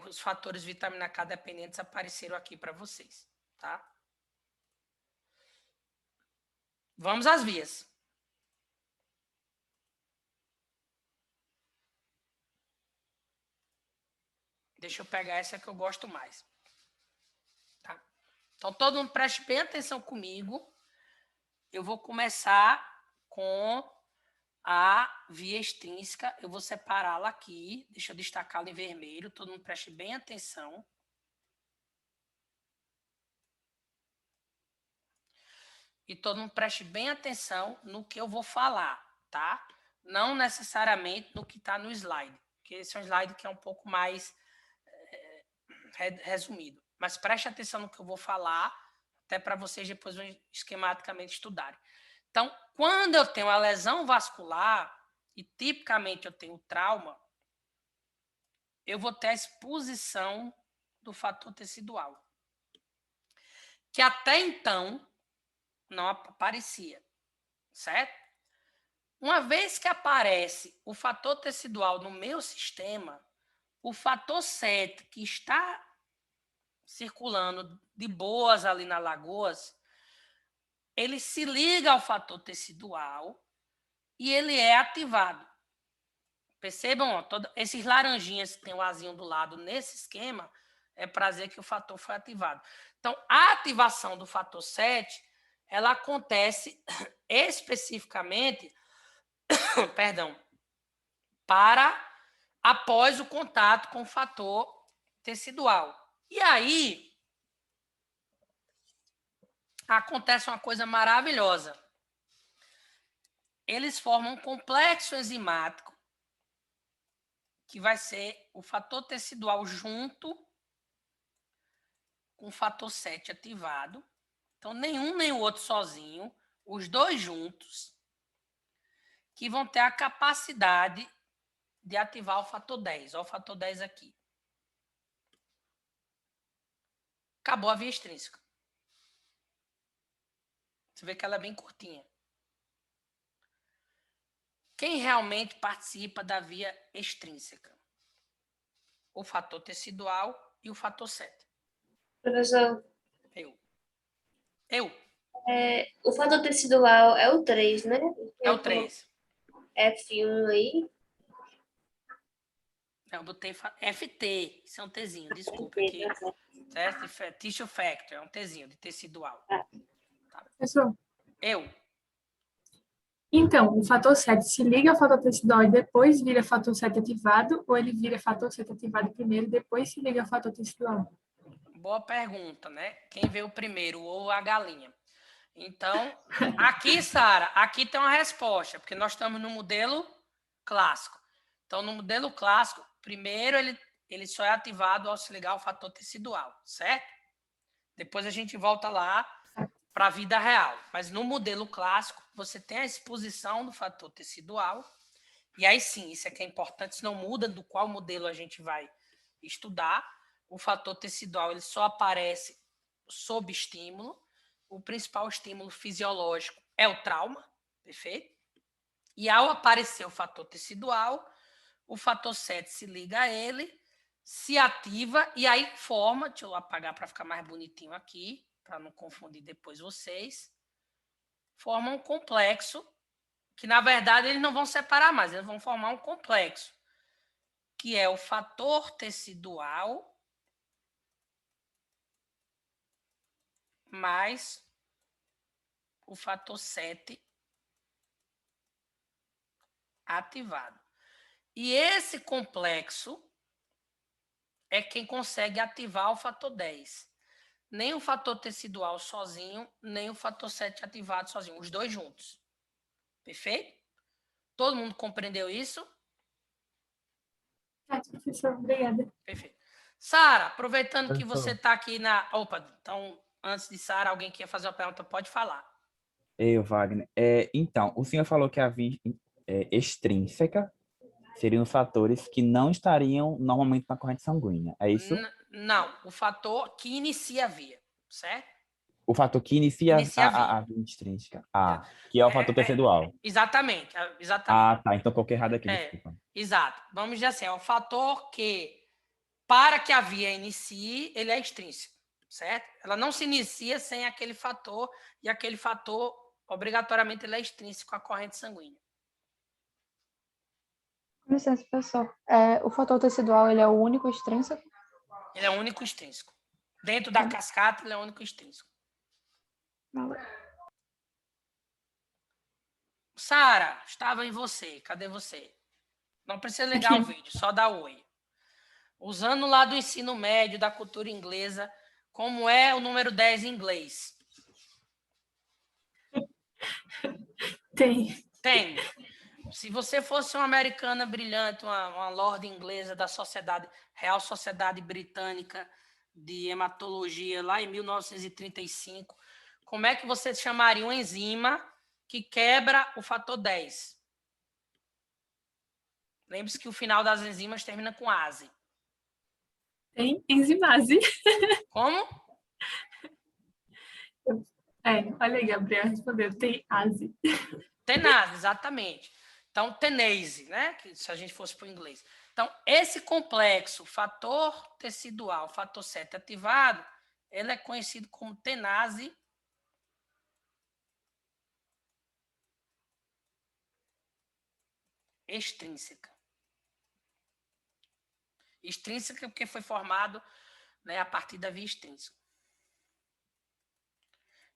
os fatores vitamina K dependentes apareceram aqui para vocês, tá? Vamos às vias. Deixa eu pegar essa que eu gosto mais. Tá? Então, todo mundo preste bem atenção comigo. Eu vou começar com a via extrínseca. Eu vou separá-la aqui. Deixa eu destacá-la em vermelho. Todo mundo preste bem atenção. E todo mundo preste bem atenção no que eu vou falar, tá? Não necessariamente no que está no slide, porque esse é um slide que é um pouco mais resumido. Mas preste atenção no que eu vou falar, até para vocês depois esquematicamente estudarem. Então, quando eu tenho a lesão vascular, e tipicamente eu tenho trauma, eu vou ter a exposição do fator tecidual, que até então não aparecia, certo? Uma vez que aparece o fator tecidual no meu sistema, o fator 7, que está circulando de boas ali na Lagoas, ele se liga ao fator tecidual e ele é ativado. Percebam, ó, esses laranjinhas que tem o azinho do lado nesse esquema, é para dizer que o fator foi ativado. Então, a ativação do fator 7, ela acontece especificamente, perdão, para após o contato com o fator tecidual. E aí, acontece uma coisa maravilhosa. Eles formam um complexo enzimático, que vai ser o fator tecidual junto com o fator 7 ativado. Então, nenhum nem o outro sozinho, os dois juntos, que vão ter a capacidade de ativar o fator 10. Olha o fator 10 aqui. Acabou a via extrínseca. Você vê que ela é bem curtinha. Quem realmente participa da via extrínseca? O fator tecidual e o fator 7. Professor, Eu. o fator tecidual é o 3, né? É o 3. F1 aí. Eu botei FT, isso é um Tzinho, desculpa aqui. Certo? Tissue factor, é um Tzinho de tecidual. Tá. Professor, Eu. então, o fator 7 se liga ao fator tecidual e depois vira fator 7 ativado, ou ele vira fator 7 ativado primeiro e depois se liga ao fator tecidual? Boa pergunta, né? Quem veio primeiro, o ovo ou a galinha? Então, aqui, Sara, aqui tem uma resposta, porque nós estamos no modelo clássico. Então, no modelo clássico, primeiro ele só é ativado ao se ligar ao fator tecidual, certo? Depois a gente volta lá para a vida real. Mas no modelo clássico, você tem a exposição do fator tecidual, e aí sim, isso aqui é importante, senão muda do qual modelo a gente vai estudar. O fator tecidual ele só aparece sob estímulo. O principal estímulo fisiológico é o trauma, perfeito? E ao aparecer o fator tecidual, o fator 7 se liga a ele, se ativa e aí forma, deixa eu apagar para ficar mais bonitinho aqui, para não confundir depois vocês, forma um complexo, que na verdade eles não vão separar mais, eles vão formar um complexo, que é o fator tecidual mais o fator 7 ativado. E esse complexo é quem consegue ativar o fator 10. Nem o fator tecidual sozinho, nem o fator 7 ativado sozinho, os dois juntos. Perfeito? Todo mundo compreendeu isso? Professor, obrigada. Perfeito. Sara, aproveitando que Professor. você está aqui na... Opa, então, antes de Sara, alguém quer fazer uma pergunta, pode falar. Wagner. Então, o senhor falou que a via extrínseca seriam os fatores que não estariam normalmente na corrente sanguínea. É isso? Não, o fator que inicia a via, certo? O fator que inicia Inicia a via. a via extrínseca. Que é o fator tecidual. Exatamente, exatamente. Tá. Então coloquei errado aqui, É, desculpa. exato. Vamos dizer assim, é o fator que, para que a via inicie, ele é extrínseco, certo? Ela não se inicia sem aquele fator, e aquele fator obrigatoriamente ele é extrínseco à corrente sanguínea. Com licença, pessoal. O fator tecidual, ele é o único extrínseco? Ele é o único extrínseco. Dentro da cascata, ele é o único extrínseco. Sara, estava em você. Cadê você? Não precisa ligar o vídeo, só dá oi. Usando lá do ensino médio, da cultura inglesa, como é o número 10 em inglês? Tem. Se você fosse uma americana brilhante, uma lorde inglesa da sociedade, Real Sociedade Britânica de Hematologia, lá em 1935, como é que você chamaria uma enzima que quebra o fator 10? Lembre-se que o final das enzimas termina com ase. Tem enzimase. Como? Olha aí, Gabriel respondeu. Tem ase. Tenase, exatamente. Então, tenase, né? Que se a gente fosse para o inglês. Então, esse complexo, fator tecidual, fator 7 ativado, ele é conhecido como tenase extrínseca. Extrínseca porque foi formado, né, a partir da via extrínseca.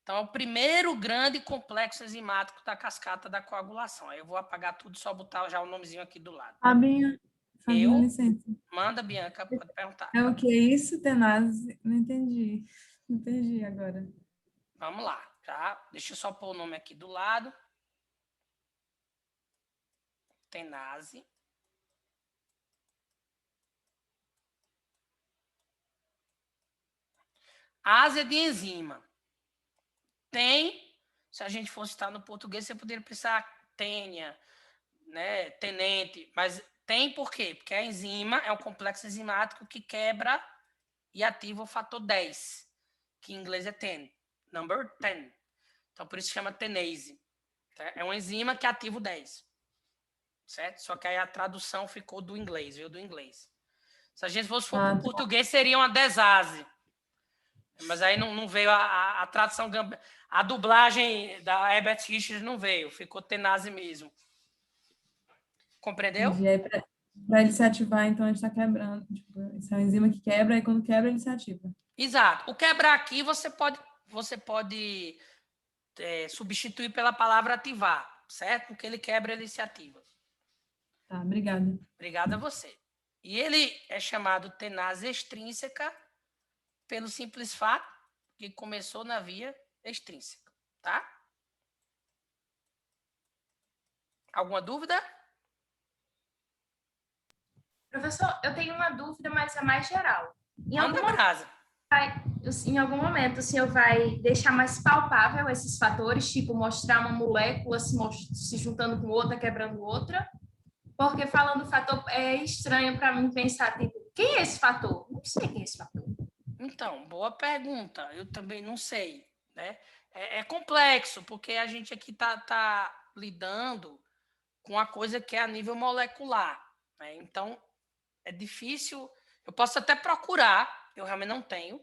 Então, é o primeiro grande complexo enzimático da cascata da coagulação. Aí eu vou apagar tudo e só botar já o nomezinho aqui do lado. Fabinho, Eu? licença. Manda, Bianca, pode perguntar. É o que isso, tenase? Não entendi. Não entendi agora. Vamos lá, tá? Deixa eu só pôr o nome aqui do lado. Tenase. Ásia de enzima. Tem, se a gente fosse estar no português, você poderia pensar tênia, né, tenente, mas tem por quê? Porque a enzima é um complexo enzimático que quebra e ativa o fator 10, que em inglês é 10, number 10. Então, por isso chama tenase. É uma enzima que ativa o 10. Certo? Só que aí a tradução ficou do inglês, veio do inglês. Se a gente fosse para o português, seria uma desase. Mas aí não veio a tradução, a dublagem da Herbert Richards não veio, ficou tenase mesmo. Compreendeu? E aí, para ele se ativar, então, a gente está quebrando. Tipo, essa enzima que quebra, e quando quebra, ele se ativa. Exato. O quebrar aqui você pode substituir pela palavra ativar, certo? Porque ele quebra, ele se ativa. Tá, obrigada. Obrigada a você. E ele é chamado tenase extrínseca pelo simples fato que começou na via extrínseca, tá? Alguma dúvida? Professor, eu tenho uma dúvida, mas é mais geral. Manda brasa. Em algum momento, o senhor vai deixar mais palpável esses fatores, tipo mostrar uma molécula se juntando com outra, quebrando outra? Porque falando fator, é estranho para mim pensar, tipo, quem é esse fator? Não sei quem é esse fator. Então, boa pergunta. Eu também não sei, né? É complexo, porque a gente aqui tá lidando com uma coisa que é a nível molecular, né? Então, é difícil. Eu posso até procurar, eu realmente não tenho,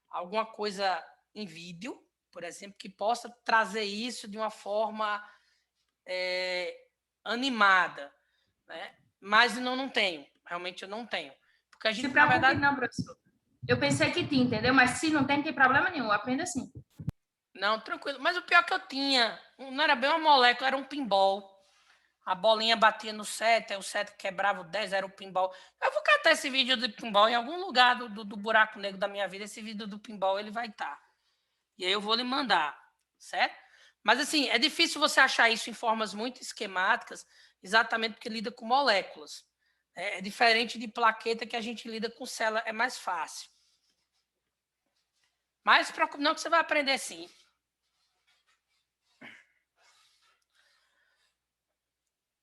alguma coisa em vídeo, por exemplo, que possa trazer isso de uma forma animada, né? Mas não tenho, realmente eu não tenho. Porque a gente, se preocupe, na verdade, não, professor. Eu pensei que tinha, entendeu? Mas se não tem problema nenhum, aprenda assim. Não, tranquilo. Mas o pior que eu tinha, não era bem uma molécula, era um pinball. A bolinha batia no 7, aí o 7 quebrava o 10, era o pinball. Eu vou catar esse vídeo do pinball em algum lugar do buraco negro da minha vida. Esse vídeo do pinball, ele vai estar. E aí eu vou lhe mandar, certo? Mas, assim, é difícil você achar isso em formas muito esquemáticas, exatamente porque lida com moléculas. É diferente de plaqueta que a gente lida com célula, é mais fácil. Mas, preocupe não, que você vai aprender sim.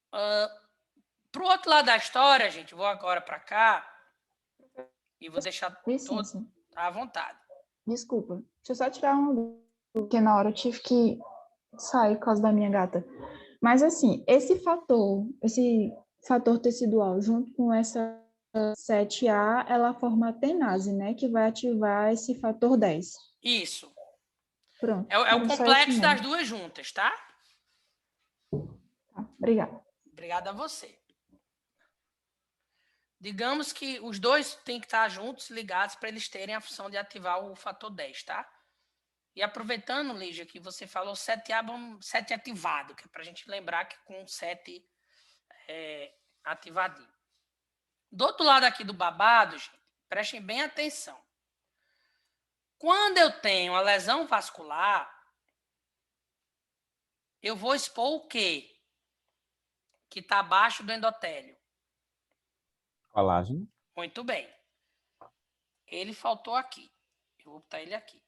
Para o outro lado da história, gente, vou agora para cá e vou deixar Licença. todo à vontade. Desculpa. Deixa eu só tirar uma dúvida, porque na hora eu tive que sair por causa da minha gata. Mas, assim, esse fator tecidual, junto com essa 7A, ela forma a tenase, né? Que vai ativar esse fator 10. Isso. Pronto. É o era só isso complexo das mesmo. duas juntas, tá? Tá, obrigada. Obrigada a você. Digamos que os dois têm que estar juntos, ligados, para eles terem a função de ativar o fator 10, tá? E aproveitando, Lígia, que você falou 7 ativado, que é para a gente lembrar que com 7 ativadinho. Do outro lado aqui do babado, gente, prestem bem atenção. Quando eu tenho a lesão vascular, eu vou expor o quê? Que está abaixo do endotélio. Colágeno. Muito bem. Ele faltou aqui. Eu vou botar ele aqui.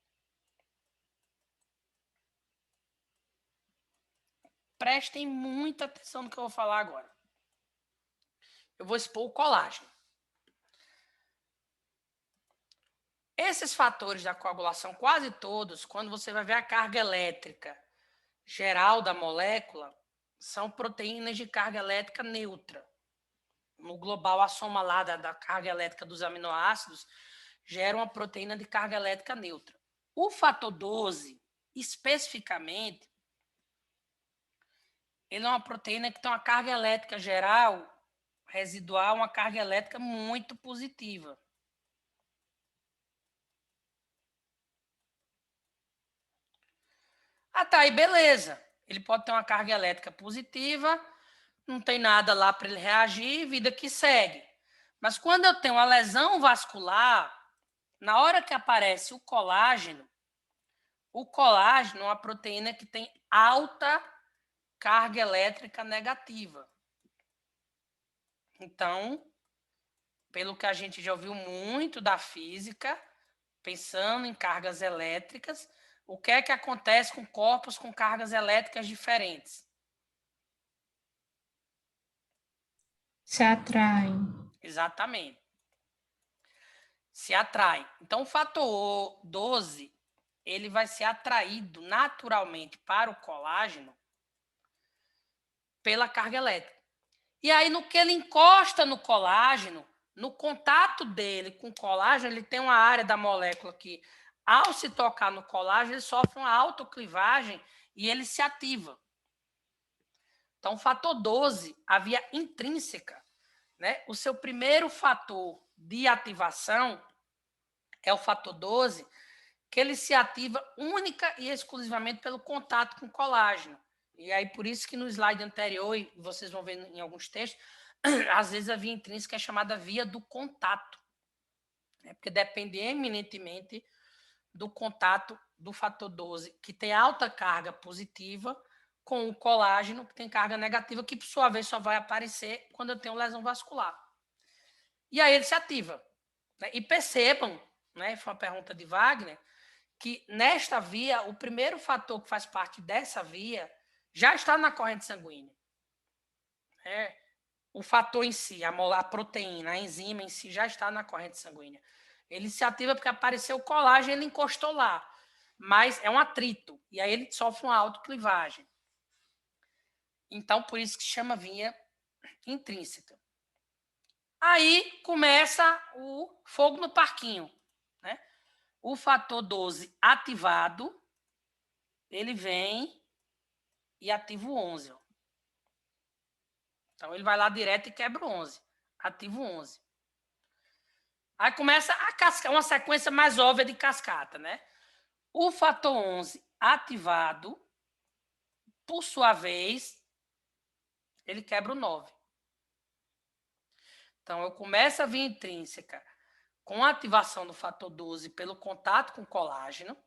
Prestem muita atenção no que eu vou falar agora. Eu vou expor o colágeno. Esses fatores da coagulação, quase todos, quando você vai ver a carga elétrica geral da molécula, são proteínas de carga elétrica neutra. No global, a soma lá da carga elétrica dos aminoácidos gera uma proteína de carga elétrica neutra. O fator 12, especificamente, ele é uma proteína que tem uma carga elétrica geral, residual, uma carga elétrica muito positiva. Ah, tá, aí beleza. Ele pode ter uma carga elétrica positiva, não tem nada lá para ele reagir, vida que segue. Mas quando eu tenho uma lesão vascular, na hora que aparece o colágeno é uma proteína que tem alta carga elétrica negativa. Então, pelo que a gente já ouviu muito da física, pensando em cargas elétricas, o que é que acontece com corpos com cargas elétricas diferentes? Se atraem. Exatamente. Se atraem. Então, o fator 12, ele vai ser atraído naturalmente para o colágeno pela carga elétrica. E aí, no que ele encosta no colágeno, no contato dele com o colágeno, ele tem uma área da molécula que, ao se tocar no colágeno, ele sofre uma autoclivagem e ele se ativa. Então, o fator 12, a via intrínseca, né? O seu primeiro fator de ativação é o fator 12, que ele se ativa única e exclusivamente pelo contato com o colágeno. E aí, por isso que no slide anterior, e vocês vão ver em alguns textos, às vezes a via intrínseca é chamada via do contato, né? Porque depende eminentemente do contato do fator 12, que tem alta carga positiva, com o colágeno, que tem carga negativa, que por sua vez só vai aparecer quando eu tenho lesão vascular. E aí ele se ativa, né? E percebam, né, foi uma pergunta de Wagner, que nesta via, o primeiro fator que faz parte dessa via já está na corrente sanguínea. O fator em si, a proteína, a enzima em si, já está na corrente sanguínea. Ele se ativa porque apareceu o colágeno, ele encostou lá. Mas é um atrito, e aí ele sofre uma autoclivagem. Então, por isso que chama via intrínseca. Aí começa o fogo no parquinho, né? O fator 12 ativado, ele vem e ativa o 11. Ó. Então, ele vai lá direto e quebra o 11. Ativa o 11. Aí começa uma sequência mais óbvia de cascata, né? O fator 11 ativado, por sua vez, ele quebra o 9. Então, eu começo a via intrínseca com a ativação do fator 12 pelo contato com o colágeno.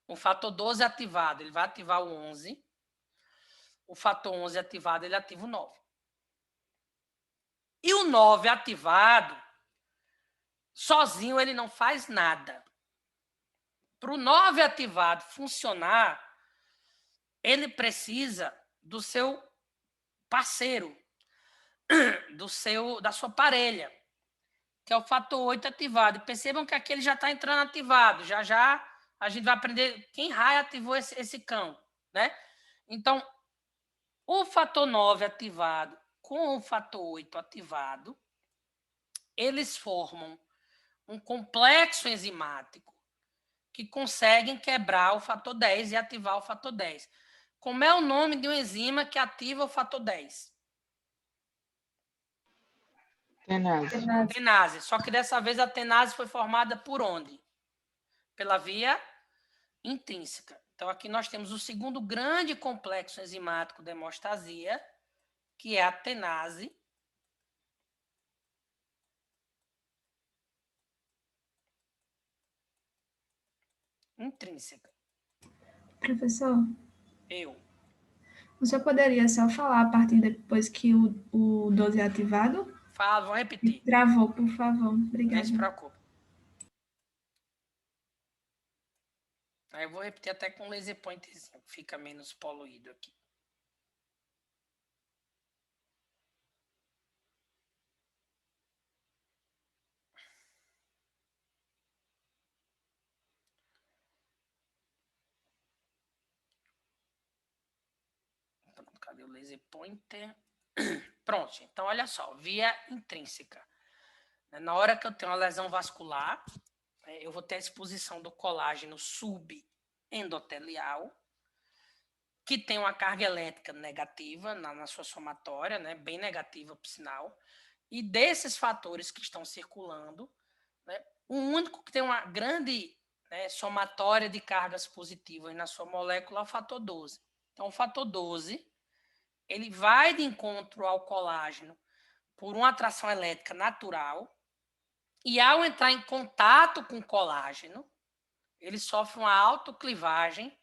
O fator 12 ativado, ele vai ativar o 11. O fator 11 ativado, ele ativa o 9. E o 9 ativado, sozinho ele não faz nada. Para o 9 ativado funcionar, ele precisa do seu parceiro, da sua parelha, que é o fator 8 ativado. E percebam que aqui ele já está entrando ativado. Já já a gente vai aprender quem raio ativou esse cão, né? Então, o fator 9 ativado com o fator 8 ativado, eles formam um complexo enzimático que conseguem quebrar o fator 10 e ativar o fator 10. Como é o nome de uma enzima que ativa o fator 10? Tenaz. Tenase. Só que dessa vez a tenase foi formada por onde? Pela via intrínseca. Então, aqui nós temos o segundo grande complexo enzimático da hemostasia, que é a tenase. Intrínseca. Professor, Eu. o senhor poderia só falar a partir depois que o 12 é ativado? Falo, vou repetir. Travou, por favor. Nem Obrigada. se preocupe. Aí eu vou repetir até com laser pointerzinho, fica menos poluído aqui. Pronto, cadê o laser pointer? Pronto, então olha só, via intrínseca. Na hora que eu tenho uma lesão vascular, eu vou ter a exposição do colágeno subendotelial, que tem uma carga elétrica negativa na sua somatória, né, bem negativa, por sinal. E desses fatores que estão circulando, né, o único que tem uma grande, né, somatória de cargas positivas na sua molécula é o fator 12. Então, o fator 12, ele vai de encontro ao colágeno por uma atração elétrica natural, e ao entrar em contato com o colágeno, ele sofre uma autoclivagem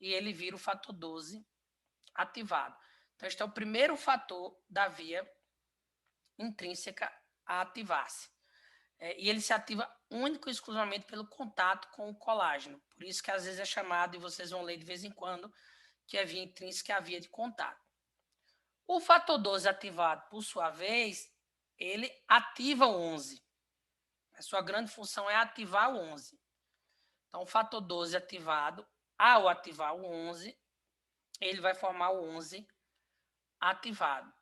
e ele vira o fator 12 ativado. Então, este é o primeiro fator da via intrínseca a ativar-se. E ele se ativa único e exclusivamente pelo contato com o colágeno. Por isso que às vezes é chamado, e vocês vão ler de vez em quando, que a via intrínseca é a via de contato. O fator 12 ativado, por sua vez, ele ativa o 11. A sua grande função é ativar o 11. Então, o fator 12 ativado, ao ativar o 11, ele vai formar o 11 ativado.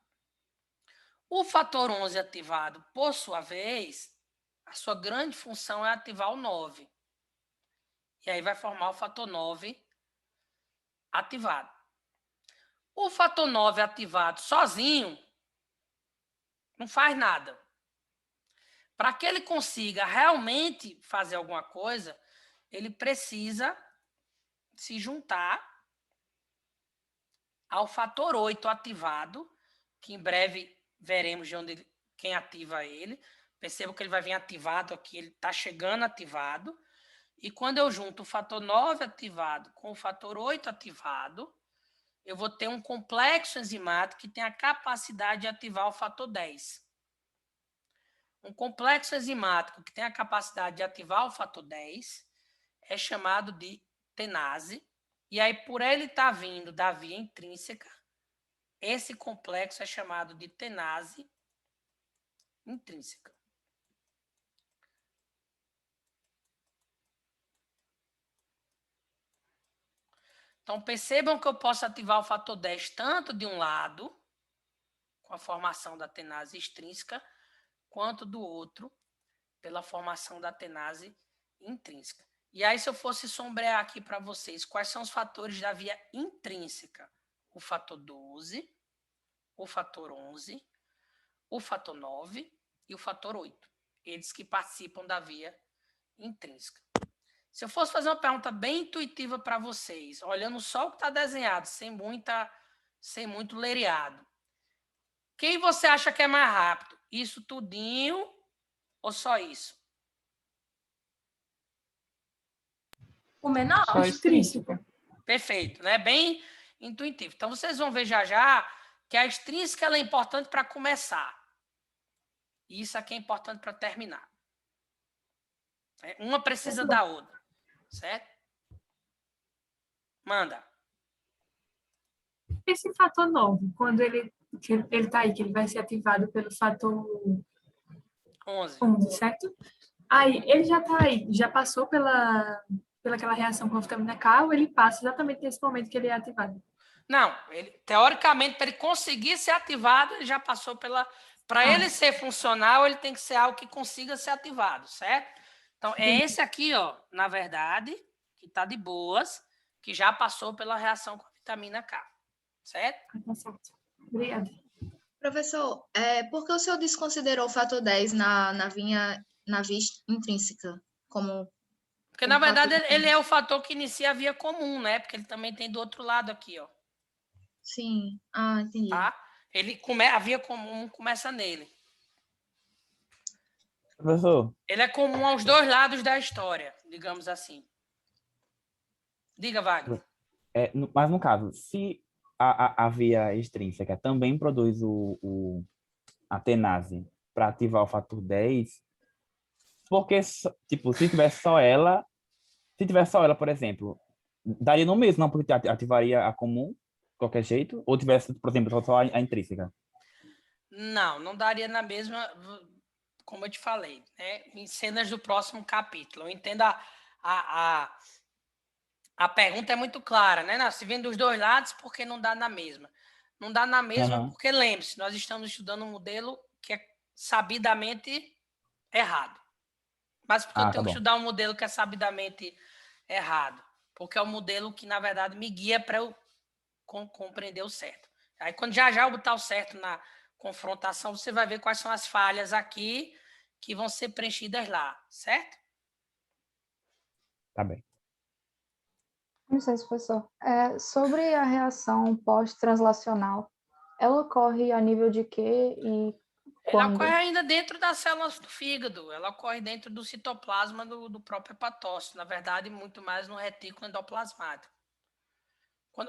O fator 11 ativado, por sua vez, a sua grande função é ativar o 9. E aí vai formar o fator 9 ativado. O fator 9 ativado sozinho não faz nada. Para que ele consiga realmente fazer alguma coisa, ele precisa se juntar ao fator 8 ativado, que em breve veremos de onde quem ativa ele. Perceba que ele vai vir ativado aqui, ele está chegando ativado. E quando eu junto o fator 9 ativado com o fator 8 ativado, eu vou ter um complexo enzimático que tem a capacidade de ativar o fator 10. Um complexo enzimático que tem a capacidade de ativar o fator 10 é chamado de tenase. E aí, por ele estar vindo da via intrínseca, esse complexo é chamado de tenase intrínseca. Então, percebam que eu posso ativar o fator 10 tanto de um lado, com a formação da tenase extrínseca, quanto do outro, pela formação da tenase intrínseca. E aí, se eu fosse sombrear aqui para vocês, quais são os fatores da via intrínseca? O fator 12, o fator 11, o fator 9 e o fator 8. Eles que participam da via intrínseca. Se eu fosse fazer uma pergunta bem intuitiva para vocês, olhando só o que está desenhado, sem muito lereado, quem você acha que é mais rápido? Isso tudinho ou só isso? O menor? Só extrínseca. Perfeito, né? Bem intuitivo. Então, vocês vão ver já que a extrínseca ela é importante para começar. E isso aqui é importante para terminar. Uma precisa da outra, certo? Manda. Esse fator 9, quando ele está aí, que ele vai ser ativado pelo fator 11, certo? Aí, ele já está aí, já passou pelaquela reação com a vitamina K, ou ele passa exatamente nesse momento que ele é ativado? Não, teoricamente, para ele conseguir ser ativado, ele já passou pela... Para ele ser funcional, ele tem que ser algo que consiga ser ativado, certo? Então, é esse aqui, ó, na verdade, que está de boas, que já passou pela reação com a vitamina K, certo? Tá certo. Obrigada. Professor, por que o senhor desconsiderou o fator 10 na via intrínseca como Porque, na verdade, fator? ele é o fator que inicia a via comum, né? Porque ele também tem do outro lado aqui, ó. Sim. Entendi. Tá? A via comum começa nele. Professor, Ele é comum aos dois lados da história, digamos assim. Diga, Wagner. mas no caso, se a via extrínseca também produz a tenase para ativar o fator 10, porque, tipo, se tivesse só ela, por exemplo, daria no mesmo, não? Porque ativaria a comum, de qualquer jeito, ou tivesse, por exemplo, só a intrínseca. Não daria na mesma, como eu te falei, né? Em cenas do próximo capítulo. Eu entendo a pergunta é muito clara, né? Não, se vem dos dois lados, por que não dá na mesma? Não dá na mesma Aham. porque, lembre-se, nós estamos estudando um modelo que é sabidamente errado. Mas por que eu Tá tenho que bom. estudar um modelo que é sabidamente errado? Porque é o modelo que, na verdade, me guia para eu compreender o certo. Aí, quando já eu botar o certo na confrontação, você vai ver quais são as falhas aqui que vão ser preenchidas lá, certo? Tá bem. Não sei, professor. Sobre a reação pós-translacional, ela ocorre a nível de quê e Ela quando? ocorre ainda dentro das células do fígado, ela ocorre dentro do citoplasma do próprio hepatócito, na verdade, muito mais no retículo endoplasmático.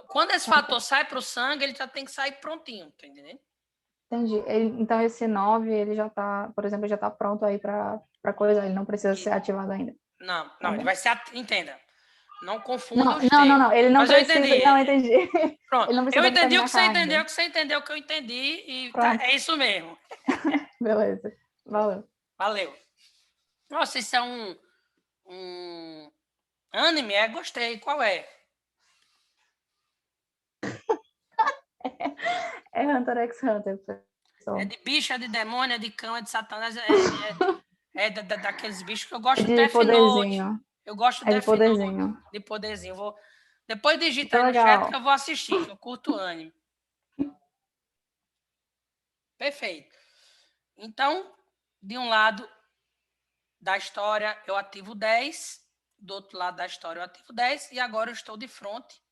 Quando esse fator sai para o sangue, ele já tem que sair prontinho, tá entendendo? Entendi. Então, esse 9, ele já está, por exemplo, já está pronto aí para coisa, ele não precisa ser ativado ainda. Não, Tá ele bom. vai ser, entenda, não confunda Não, os não, termos. não, ele não Mas eu precisa, entendi. não, entendi. Pronto, Ele não precisa eu da entendi o vitamina que você K entendeu, ainda. o que você entendeu, o que eu entendi, e Pronto. é isso mesmo. Beleza. Valeu. Valeu. Nossa, isso é um anime? Gostei. Qual é? É Hunter x Hunter, pessoal. É de bicho, é de demônio, é de cão, é de satanás, daqueles bichos que eu gosto É do de Death Note. poderzinho. Eu gosto do É de Death Note, poderzinho. de poderzinho. Depois digita Que aí no chat que legal. eu vou assistir, que eu curto anime. Perfeito. Então, de um lado da história eu ativo 10, do outro lado da história eu ativo 10, e agora eu estou de frente,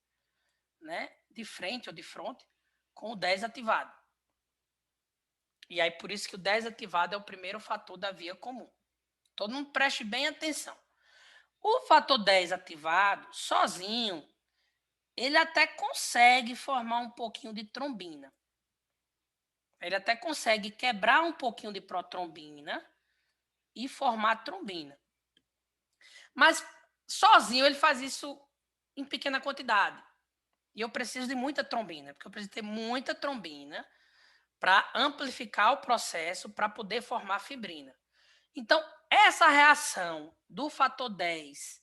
né? De frente ou de fronte, com o 10 ativado. E aí, por isso que o 10 ativado é o primeiro fator da via comum. Todo mundo preste bem atenção. O fator 10 ativado, sozinho, ele até consegue formar um pouquinho de trombina. Ele até consegue quebrar um pouquinho de protrombina e formar trombina. Mas sozinho ele faz isso em pequena quantidade. E eu preciso de muita trombina, porque eu preciso ter muita trombina para amplificar o processo para poder formar fibrina. Então, essa reação do fator 10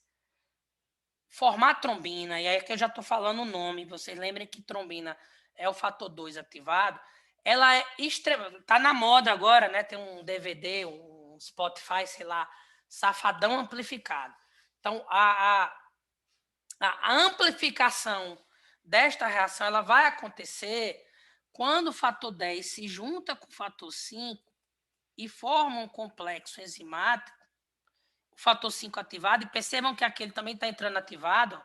formar trombina, e aí que eu já estou falando o nome, vocês lembrem que trombina é o fator 2 ativado, ela é extrema, está na moda agora, né? Tem um DVD, um Spotify, sei lá, Safadão Amplificado. Então, a amplificação desta reação ela vai acontecer quando o fator 10 se junta com o fator 5 e forma um complexo enzimático, o fator 5 ativado, e percebam que aquele também está entrando ativado,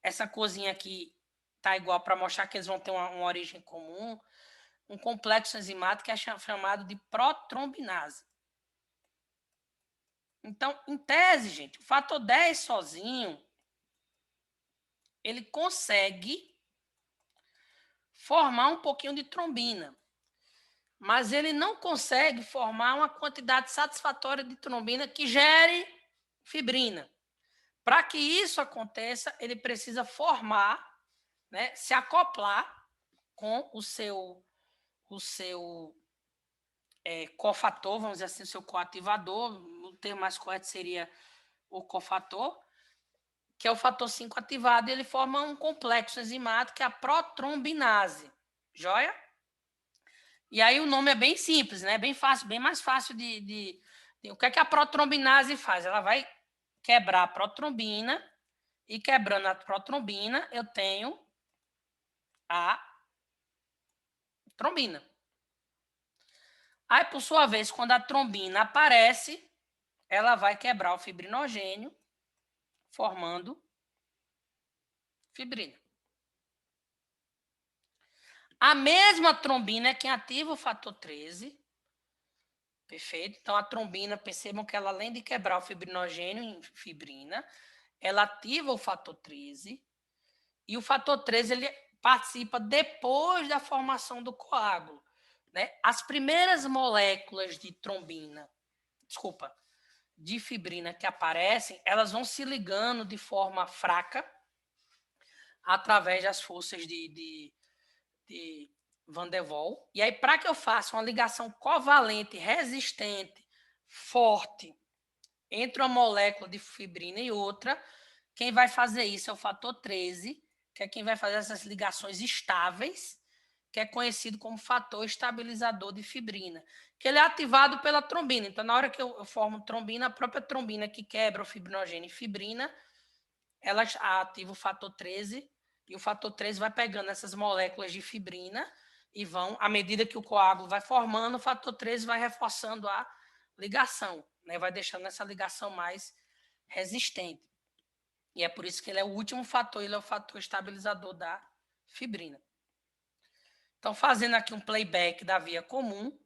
essa coisinha aqui está igual para mostrar que eles vão ter uma origem comum, um complexo enzimático que é chamado de protrombinase. Então, em tese, gente, o fator 10 sozinho, ele consegue formar um pouquinho de trombina, mas ele não consegue formar uma quantidade satisfatória de trombina que gere fibrina. Para que isso aconteça, ele precisa formar, né, se acoplar com o seu cofator, vamos dizer assim, o seu coativador, o termo mais correto seria o cofator, que é o fator 5 ativado, e ele forma um complexo enzimático, que é a protrombinase. Joia? E aí o nome é bem simples, né? Bem fácil, bem mais fácil de O que é que a protrombinase faz? Ela vai quebrar a protrombina, e quebrando a protrombina, eu tenho a trombina. Aí, por sua vez, quando a trombina aparece, ela vai quebrar o fibrinogênio, formando fibrina. A mesma trombina é quem ativa o fator 13. Perfeito? Então, a trombina, percebam que ela, além de quebrar o fibrinogênio em fibrina, ela ativa o fator 13. E o fator 13 ele participa depois da formação do coágulo. Né? As primeiras moléculas de trombina, de fibrina que aparecem, elas vão se ligando de forma fraca através das forças de Van der Waals. E aí, para que eu faça uma ligação covalente, resistente, forte, entre uma molécula de fibrina e outra, quem vai fazer isso é o fator 13, que é quem vai fazer essas ligações estáveis, que é conhecido como fator estabilizador de fibrina, que ele é ativado pela trombina. Então, na hora que eu formo trombina, a própria trombina que quebra o fibrinogênio em fibrina, ela ativa o fator 13, e o fator 13 vai pegando essas moléculas de fibrina e vão, à medida que o coágulo vai formando, o fator 13 vai reforçando a ligação, né? Vai deixando essa ligação mais resistente. E é por isso que ele é o último fator, ele é o fator estabilizador da fibrina. Então, fazendo aqui um playback da via comum,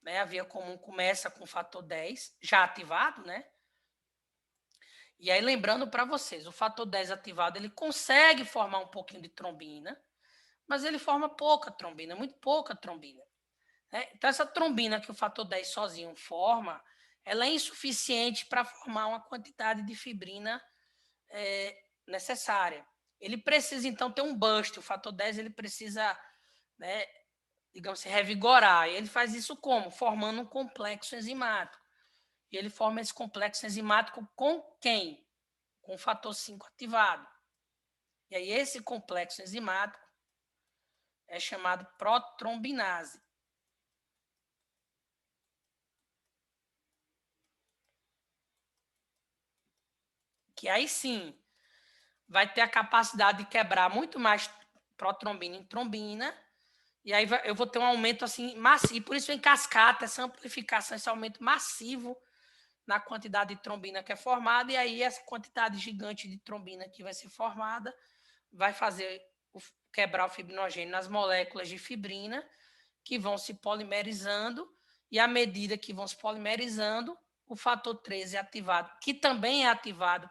né? A via comum começa com o fator 10, já ativado, né? E aí, lembrando para vocês, o fator 10 ativado, ele consegue formar um pouquinho de trombina, mas ele forma pouca trombina, muito pouca trombina. Né? Então, essa trombina que o fator 10 sozinho forma, ela é insuficiente para formar uma quantidade de fibrina necessária. Ele precisa, então, ter um bust. O fator 10 ele precisa, né, digamos assim, revigorar. E ele faz isso como? Formando um complexo enzimático. E ele forma esse complexo enzimático com quem? Com o fator 5 ativado. E aí esse complexo enzimático é chamado protrombinase. Que aí sim vai ter a capacidade de quebrar muito mais protrombina em trombina, e aí eu vou ter um aumento assim massivo, por isso vem cascata, essa amplificação, esse aumento massivo na quantidade de trombina que é formada, e aí essa quantidade gigante de trombina que vai ser formada vai fazer quebrar o fibrinogênio nas moléculas de fibrina, que vão se polimerizando, e à medida que vão se polimerizando, o fator 13 é ativado, que também é ativado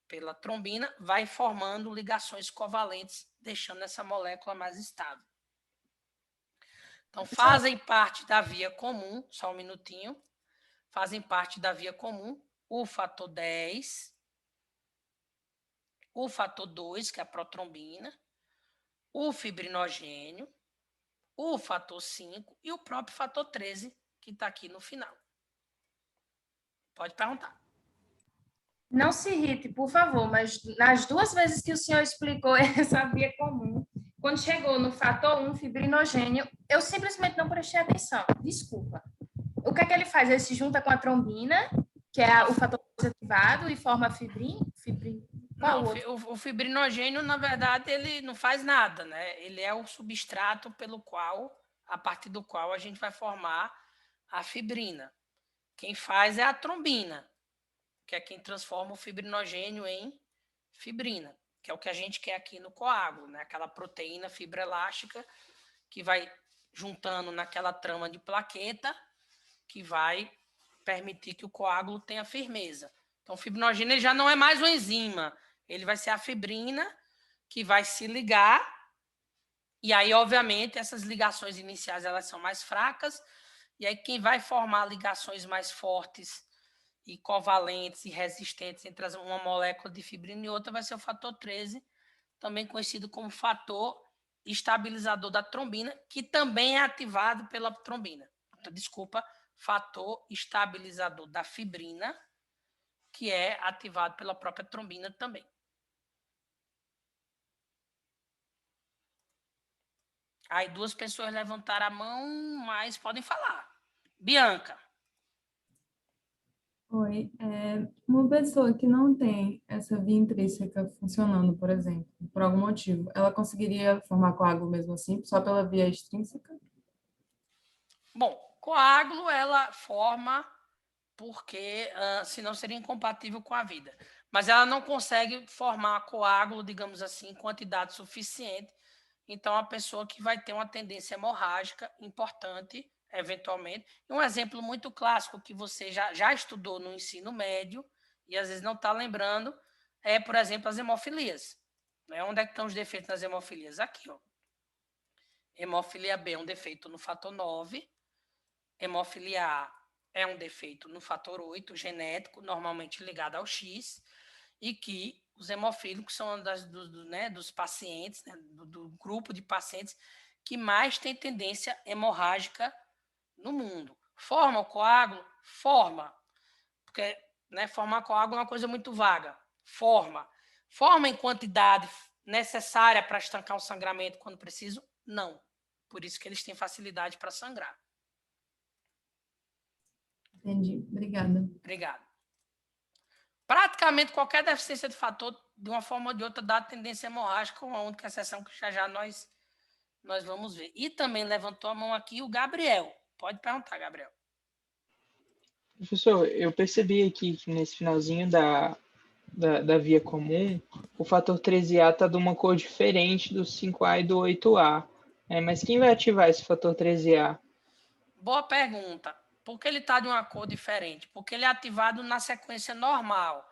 pela trombina, vai formando ligações covalentes, deixando essa molécula mais estável. Então, fazem parte da via comum, só um minutinho, fazem parte da via comum o fator 10, o fator 2, que é a protrombina, o fibrinogênio, o fator 5 e o próprio fator 13, que está aqui no final. Pode perguntar. Não se irrite, por favor, mas nas duas vezes que o senhor explicou essa via comum, quando chegou no fator 1, fibrinogênio, eu simplesmente não prestei atenção. Desculpa. O que é que ele faz? Ele se junta com a trombina, que é o fator ativado, e forma fibrin. Não, o fibrinogênio, na verdade, ele não faz nada, né? Ele é o substrato a partir do qual a gente vai formar a fibrina. Quem faz é a trombina, que é quem transforma o fibrinogênio em fibrina, que é o que a gente quer aqui no coágulo, né? Aquela proteína fibroelástica que vai juntando naquela trama de plaqueta, que vai permitir que o coágulo tenha firmeza. Então, o fibrinogênio ele já não é mais uma enzima, ele vai ser a fibrina que vai se ligar, e aí, obviamente, essas ligações iniciais elas são mais fracas, e aí quem vai formar ligações mais fortes e covalentes e resistentes entre uma molécula de fibrina e outra vai ser o fator 13, também conhecido como fator estabilizador da trombina, que também é ativado pela trombina. Então, desculpa, fator estabilizador da fibrina, que é ativado pela própria trombina também. Aí 2 pessoas levantaram a mão, mas podem falar. Bianca. Oi. Uma pessoa que não tem essa via intrínseca funcionando, por exemplo, por algum motivo, ela conseguiria formar coágulo mesmo assim, só pela via extrínseca? Bom, coágulo ela forma porque senão seria incompatível com a vida. Mas ela não consegue formar coágulo, digamos assim, em quantidade suficiente. Então, a pessoa que vai ter uma tendência hemorrágica importante, eventualmente. E um exemplo muito clássico que você já estudou no ensino médio e às vezes não está lembrando é, por exemplo, as hemofilias. Né? Onde é que estão os defeitos nas hemofilias? Aqui, ó. Hemofilia B é um defeito no fator 9. Hemofilia A é um defeito no fator 8, genético, normalmente ligado ao X, e que os hemofílicos são dos pacientes, né, do grupo de pacientes que mais tem tendência hemorrágica no mundo. Forma o coágulo? Forma. Porque formar coágulo é uma coisa muito vaga. Forma. Forma em quantidade necessária para estancar o sangramento quando preciso? Não. Por isso que eles têm facilidade para sangrar. Entendi. Obrigada. Obrigado. Praticamente qualquer deficiência de fator, de uma forma ou de outra, dá tendência hemorrágica, com a única exceção que já nós vamos ver. E também levantou a mão aqui o Gabriel. Pode perguntar, Gabriel. Professor, eu percebi aqui que nesse finalzinho da via comum, o fator 13A está de uma cor diferente do 5A e do 8A. Mas quem vai ativar esse fator 13A? Boa pergunta. Por que ele está de uma cor diferente? Porque ele é ativado na sequência normal.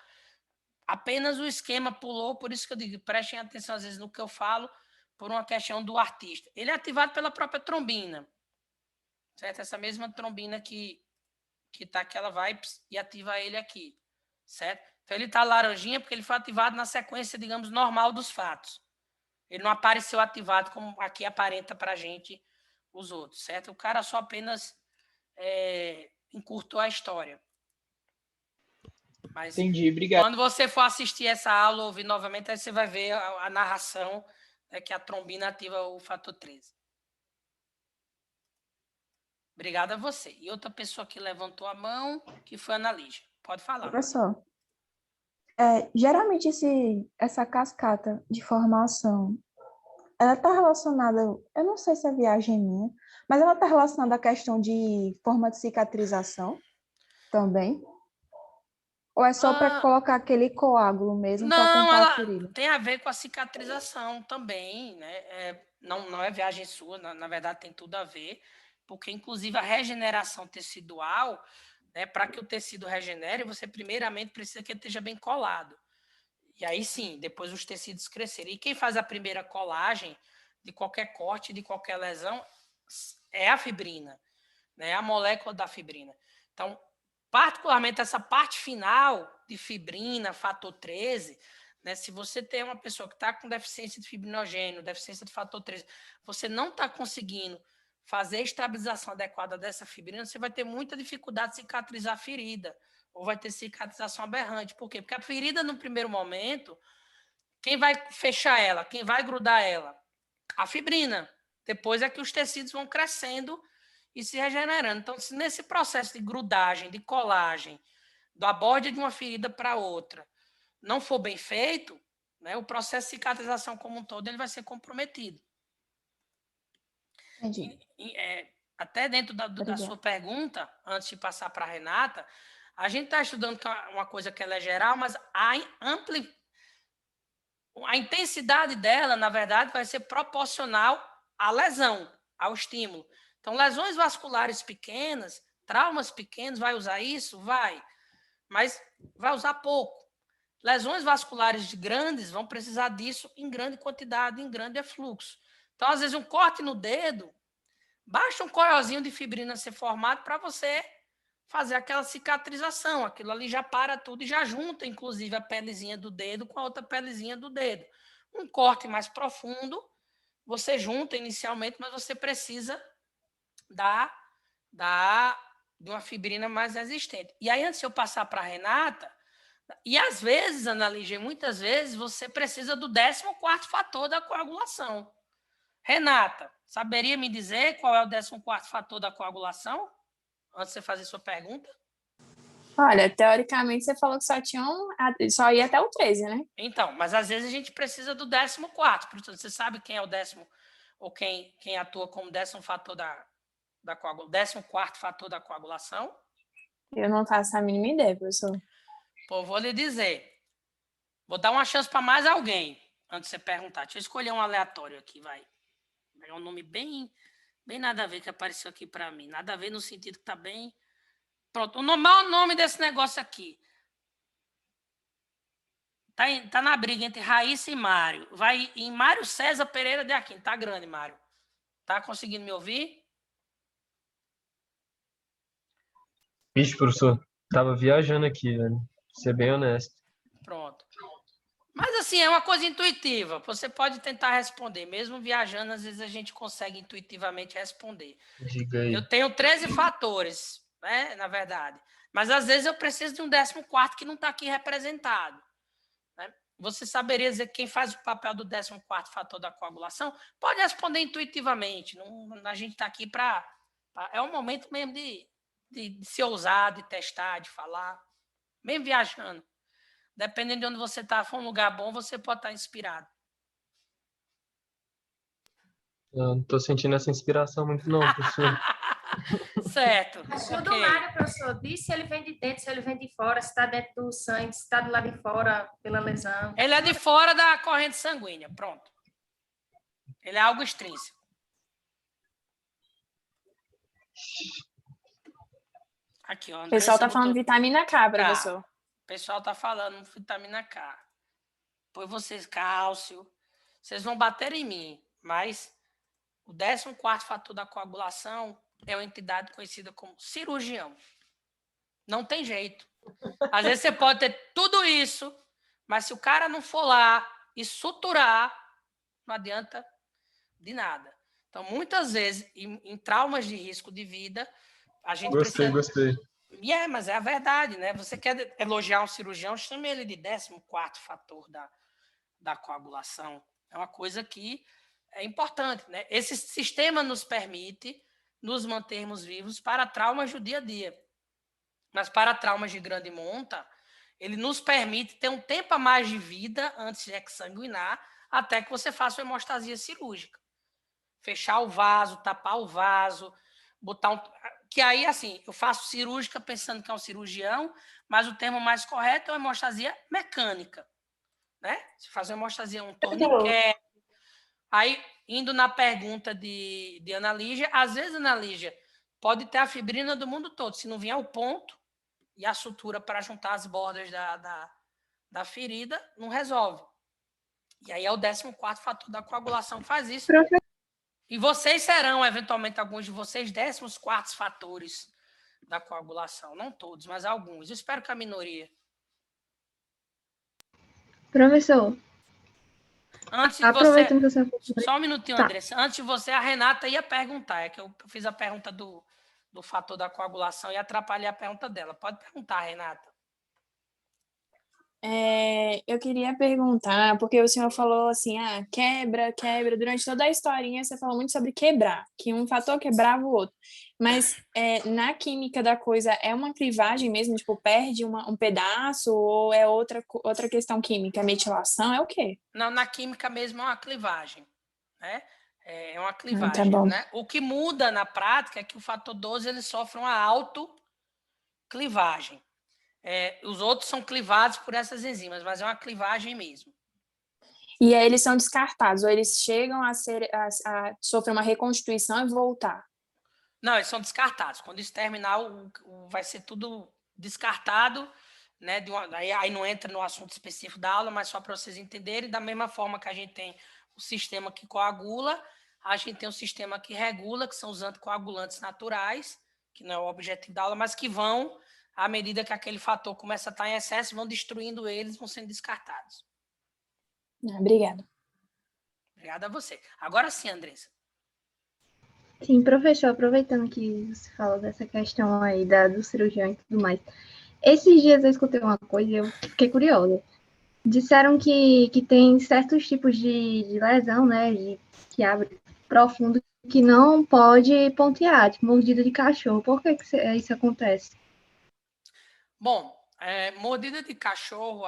Apenas o esquema pulou, por isso que eu digo, prestem atenção às vezes no que eu falo, por uma questão do artista. Ele é ativado pela própria trombina. Certo? Essa mesma trombina que está aqui, ela vai e ativa ele aqui. Certo? Então, ele está laranjinha porque ele foi ativado na sequência, digamos, normal dos fatos. Ele não apareceu ativado como aqui aparenta para a gente os outros, certo? O cara só apenas encurtou a história. Mas Entendi, obrigado. quando você for assistir essa aula, ouvir novamente, aí você vai ver a narração que a trombina ativa o fator 13. Obrigada a você. E outra pessoa que levantou a mão, que foi a Ana Lígia. Pode falar. Professor, geralmente essa cascata de formação, ela está relacionada, eu não sei se é viagem minha, mas ela está relacionada à questão de forma de cicatrização também? Ou é só para colocar aquele coágulo mesmo para Não, tampar a ela ferida? tem a ver com a cicatrização também, né? Não é viagem sua, na verdade tem tudo a ver, porque inclusive a regeneração tecidual, né, para que o tecido regenere, você primeiramente precisa que ele esteja bem colado. E aí sim, depois os tecidos crescerem. E quem faz a primeira colagem de qualquer corte, de qualquer lesão, é a fibrina, né? A molécula da fibrina. Então, particularmente essa parte final de fibrina, fator 13, né? Se você tem uma pessoa que está com deficiência de fibrinogênio, deficiência de fator 13, você não está conseguindo fazer a estabilização adequada dessa fibrina, você vai ter muita dificuldade de cicatrizar a ferida, ou vai ter cicatrização aberrante. Por quê? Porque a ferida, no primeiro momento, quem vai fechar ela, quem vai grudar ela? A fibrina. Depois é que os tecidos vão crescendo e se regenerando. Então, se nesse processo de grudagem, de colagem, da borda de uma ferida para outra, não for bem feito, né, o processo de cicatrização como um todo ele vai ser comprometido. Entendi. Até dentro da sua pergunta, antes de passar para a Renata, a gente está estudando uma coisa que ela é geral, mas a intensidade dela, na verdade, vai ser proporcional à lesão, ao estímulo. Então, lesões vasculares pequenas, traumas pequenos, vai usar isso? Vai. Mas vai usar pouco. Lesões vasculares grandes vão precisar disso em grande quantidade, em grande fluxo. Então, às vezes, um corte no dedo, basta um coiozinho de fibrina ser formado para você fazer aquela cicatrização. Aquilo ali já para tudo e já junta, inclusive, a pelezinha do dedo com a outra pelezinha do dedo. Um corte mais profundo, você junta inicialmente, mas você precisa de uma fibrina mais resistente. E aí, antes de eu passar para a Renata, e às vezes, Ana Lígia, muitas vezes, você precisa do 14º fator da coagulação. Renata, saberia me dizer qual é o 14º fator da coagulação? Antes de você fazer sua pergunta. Olha, teoricamente você falou que só ia até o 13, né? Então, mas às vezes a gente precisa do 14º. Portanto, você sabe quem é o 10º, ou quem atua como 10º fator da coagulação, 14º fator da coagulação? Eu não faço a mínima ideia, professor. Pô, vou lhe dizer. Vou dar uma chance para mais alguém, antes de você perguntar. Deixa eu escolher um aleatório aqui, vai. Vou pegar um nome bem nada a ver que apareceu aqui para mim. Nada a ver no sentido que tá bem... Pronto, o maior nome desse negócio aqui. Tá na briga entre Raíssa e Mário. Vai em Mário César Pereira de Aquino. Tá grande, Mário. Tá conseguindo me ouvir? Vixe, professor, tava viajando aqui, velho. Ser bem honesto. Pronto. Mas assim, é uma coisa intuitiva. Você pode tentar responder. Mesmo viajando, às vezes a gente consegue intuitivamente responder. Diga aí. Eu tenho 13 fatores, né, na verdade. Mas às vezes eu preciso de um 14º que não está aqui representado. Né? Você saberia dizer quem faz o papel do 14º fator da coagulação? Pode responder intuitivamente. Não, a gente está aqui para... É um momento mesmo de se ousar, de testar, de falar. Mesmo viajando. Dependendo de onde você está, for um lugar bom, você pode estar inspirado. Eu não tô sentindo essa inspiração muito não, professor. Certo. Ajuda Ok. o Mário, professor. Diz se ele vem de dentro, se ele vem de fora, se está dentro do sangue, se está do lado de fora pela lesão. Ele é de fora da corrente sanguínea. Pronto. Ele é algo extrínseco. Aqui, ó. O pessoal tá falando vitamina K, professor. O pessoal tá falando vitamina K. Pois vocês, cálcio. Vocês vão bater em mim, mas o 14º fator da coagulação é uma entidade conhecida como cirurgião. Não tem jeito. Às vezes você pode ter tudo isso, mas se o cara não for lá e suturar, não adianta de nada. Então, muitas vezes, em traumas de risco de vida, a gente Gostei. mas é a verdade, né? Você quer elogiar um cirurgião, chame ele de 14º fator da coagulação. É uma coisa que é importante, né? Esse sistema nos permite nos mantermos vivos para traumas do dia a dia. Mas para traumas de grande monta, ele nos permite ter um tempo a mais de vida antes de exsanguinar, até que você faça uma hemostasia cirúrgica. Fechar o vaso, tapar o vaso, botar um... Que aí, assim, eu faço cirúrgica pensando que é um cirurgião, mas o termo mais correto é uma hemostasia mecânica. Né? Se fazer uma hemostasia, um torniquete. Aí, indo na pergunta de Ana Lígia, às vezes, Ana Lígia, pode ter a fibrina do mundo todo. Se não vier o ponto e a sutura para juntar as bordas da ferida, não resolve. E aí é o 14º fator da coagulação que faz isso. E vocês serão, eventualmente, alguns de vocês, 14º fatores da coagulação. Não todos, mas alguns. Eu espero que a minoria. Professor, Antes de aproveitando que você... você... Só um minutinho, Tá. Andressa. Antes de você, a Renata ia perguntar. É que eu fiz a pergunta do fator da coagulação e atrapalhei a pergunta dela. Pode perguntar, Renata. Eu queria perguntar, porque o senhor falou assim, quebra, durante toda a historinha você falou muito sobre quebrar, que um fator quebrava o outro, mas na química da coisa é uma clivagem mesmo, tipo, perde um pedaço, ou é outra questão química, metilação, é o quê? Não, na química mesmo é uma clivagem, né? É uma Tá clivagem, bom. né? O que muda na prática é que o fator 12 ele sofre uma autoclivagem. Os outros são clivados por essas enzimas, mas é uma clivagem mesmo. E aí eles são descartados, ou eles chegam a sofrer uma reconstituição e voltar? Não, eles são descartados. Quando isso terminar, vai ser tudo descartado, né? Aí não entra no assunto específico da aula, mas só para vocês entenderem, da mesma forma que a gente tem o sistema que coagula, a gente tem o sistema que regula, que são os anticoagulantes naturais, que não é o objetivo da aula, mas que vão, à medida que aquele fator começa a estar em excesso, vão destruindo eles, vão sendo descartados. Obrigada. Obrigada a você. Agora sim, Andressa. Sim, professor, aproveitando que você falou dessa questão aí do cirurgião e tudo mais. Esses dias eu escutei uma coisa e eu fiquei curiosa. Disseram que tem certos tipos de lesão, né, que abre profundo, que não pode pontear, tipo mordida de cachorro. Por que isso acontece? Bom, mordida de cachorro,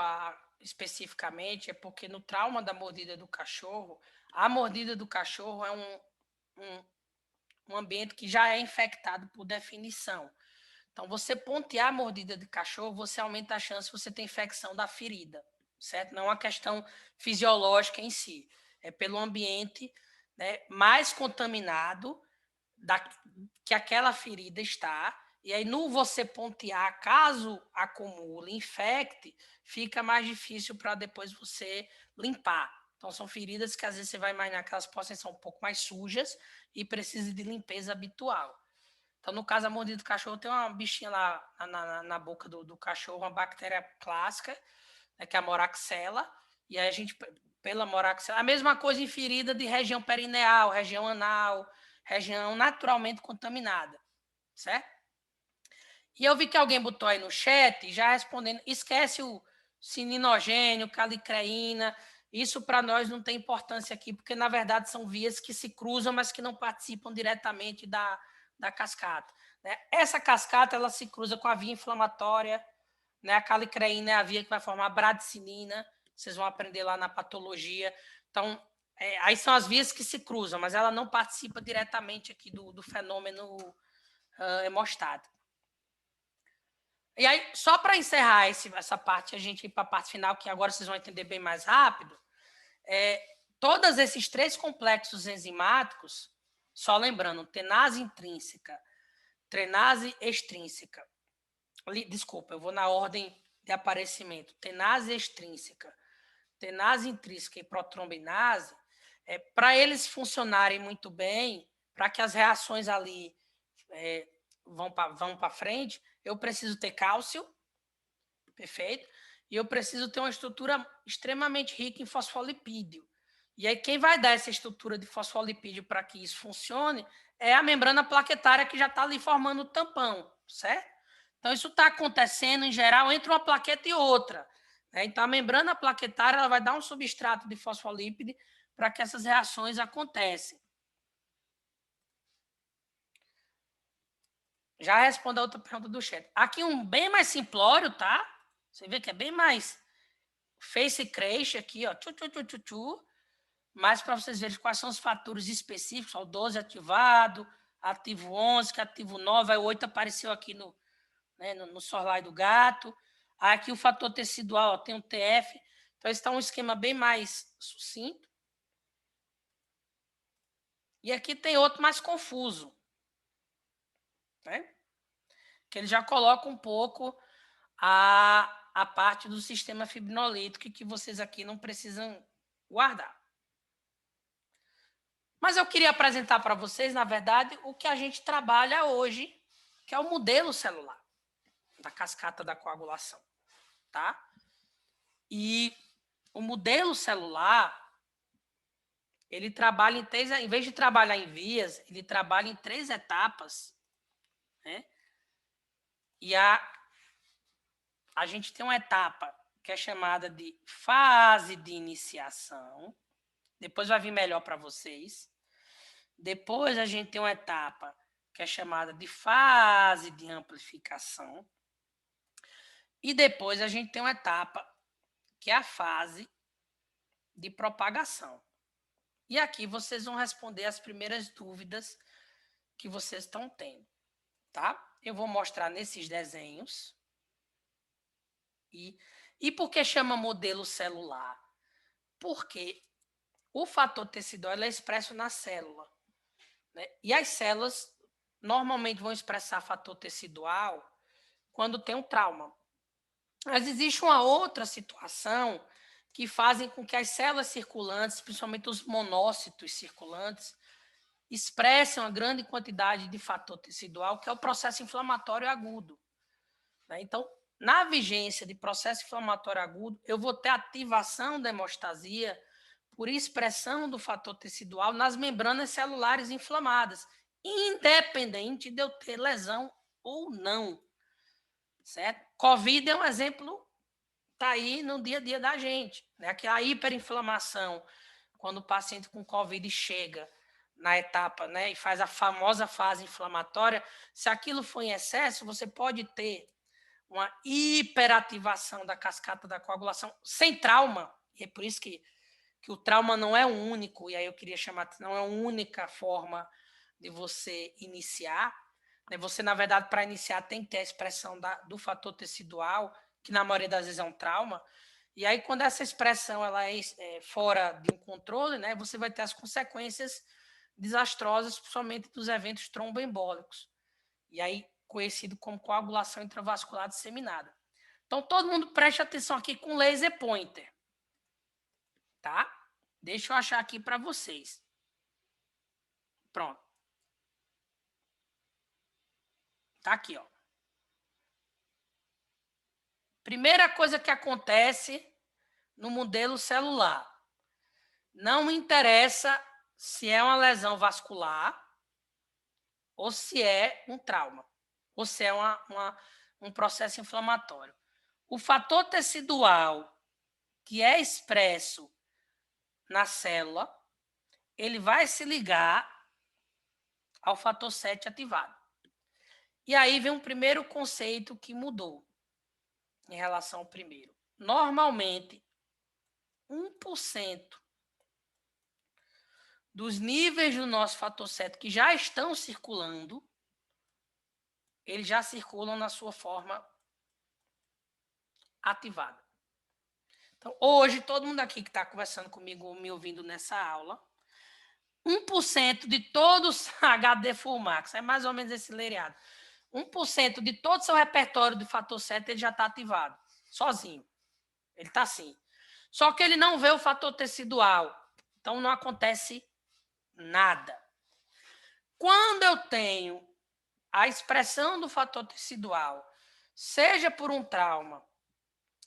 especificamente, é porque no trauma da mordida do cachorro, a mordida do cachorro é um ambiente que já é infectado por definição. Então, você pontear a mordida de cachorro, você aumenta a chance de você ter infecção da ferida, certo? Não é uma questão fisiológica em si, é pelo ambiente, né, mais contaminado que aquela ferida está, e aí no você pontear, caso acumule, infecte, fica mais difícil para depois você limpar. Então, são feridas que às vezes você vai imaginar que elas possam ser um pouco mais sujas e precisa de limpeza habitual. Então, no caso, a mordida do cachorro tem uma bichinha lá na boca do cachorro, uma bactéria clássica, né, que é a moraxella, e aí a gente, pela moraxella, a mesma coisa em ferida de região perineal, região anal, região naturalmente contaminada, certo? E eu vi que alguém botou aí no chat, já respondendo, esquece o sininogênio, calicreína, isso para nós não tem importância aqui, porque na verdade são vias que se cruzam, mas que não participam diretamente da cascata. Né? Essa cascata ela se cruza com a via inflamatória, né? A calicreína é a via que vai formar a bradicinina, vocês vão aprender lá na patologia. Então, aí são as vias que se cruzam, mas ela não participa diretamente aqui do fenômeno hemostático. E aí, só para encerrar essa parte, a gente ir para a parte final, que agora vocês vão entender bem mais rápido, todos esses 3 complexos enzimáticos, só lembrando, tenase intrínseca, trenase extrínseca, desculpa, eu vou na ordem de aparecimento, tenase extrínseca, tenase intrínseca e protrombinase, para eles funcionarem muito bem, para que as reações ali vão para frente, eu preciso ter cálcio, perfeito? E eu preciso ter uma estrutura extremamente rica em fosfolipídio. E aí quem vai dar essa estrutura de fosfolipídio para que isso funcione é a membrana plaquetária que já está ali formando o tampão, certo? Então isso está acontecendo em geral entre uma plaqueta e outra. Né? Então a membrana plaquetária ela vai dar um substrato de fosfolípide para que essas reações aconteçam. Já respondo a outra pergunta do chat. Aqui um bem mais simplório, tá? Você vê que é bem mais face crash aqui, ó. Mas para vocês verem quais são os fatores específicos, ó, o 12 ativado, ativo 11, que ativo 9, aí o 8 apareceu aqui no slide do gato. Aqui o fator tecidual, ó, tem um TF. Então, esse está um esquema bem mais sucinto. E aqui tem outro mais confuso. Né? Que ele já coloca um pouco a parte do sistema fibrinolítico que vocês aqui não precisam guardar. Mas eu queria apresentar para vocês, na verdade, o que a gente trabalha hoje, que é o modelo celular da cascata da coagulação. Tá? E o modelo celular, ele trabalha em vez de trabalhar em vias, ele trabalha em 3 etapas. Né? E a gente tem uma etapa que é chamada de fase de iniciação. Depois vai vir melhor para vocês. Depois a gente tem uma etapa que é chamada de fase de amplificação. E depois a gente tem uma etapa que é a fase de propagação. E aqui vocês vão responder as primeiras dúvidas que vocês estão tendo. Tá? Eu vou mostrar nesses desenhos. E por que chama modelo celular? Porque o fator tecidual é expresso na célula. Né? E as células normalmente vão expressar fator tecidual quando tem um trauma. Mas existe uma outra situação que fazem com que as células circulantes, principalmente os monócitos circulantes, expressem uma grande quantidade de fator tecidual, que é o processo inflamatório agudo. Né? Então, na vigência de processo inflamatório agudo, eu vou ter ativação da hemostasia por expressão do fator tecidual nas membranas celulares inflamadas, independente de eu ter lesão ou não. Certo? Covid é um exemplo, está aí no dia a dia da gente. Né? Que a hiperinflamação, quando o paciente com Covid chega na etapa, né, e faz a famosa fase inflamatória, se aquilo for em excesso, você pode ter uma hiperativação da cascata da coagulação sem trauma, e é por isso que o trauma não é o único, e aí eu queria chamar, não é a única forma de você iniciar, né? Você, na verdade, para iniciar tem que ter a expressão do fator tecidual, que na maioria das vezes é um trauma, e aí quando essa expressão ela é fora de um controle, né, você vai ter as consequências desastrosas, principalmente dos eventos tromboembólicos, e aí conhecido como coagulação intravascular disseminada. Então, todo mundo preste atenção aqui com laser pointer. Tá? Deixa eu achar aqui para vocês. Pronto. Tá aqui, ó. Primeira coisa que acontece no modelo celular. Não me interessa se é uma lesão vascular ou se é um trauma, ou se é um processo inflamatório. O fator tecidual que é expresso na célula, ele vai se ligar ao fator 7 ativado. E aí vem um primeiro conceito que mudou em relação ao primeiro. Normalmente, 1% dos níveis do nosso fator 7 que já estão circulando, eles já circulam na sua forma ativada. Então, hoje, todo mundo aqui que está conversando comigo, me ouvindo nessa aula, 1% de todos HD Full Max, é mais ou menos esse lereado. 1% de todo o seu repertório de fator 7 ele já está ativado, sozinho. Ele está assim. Só que ele não vê o fator tecidual. Então, não acontece nada. Quando eu tenho a expressão do fator tecidual, seja por um trauma,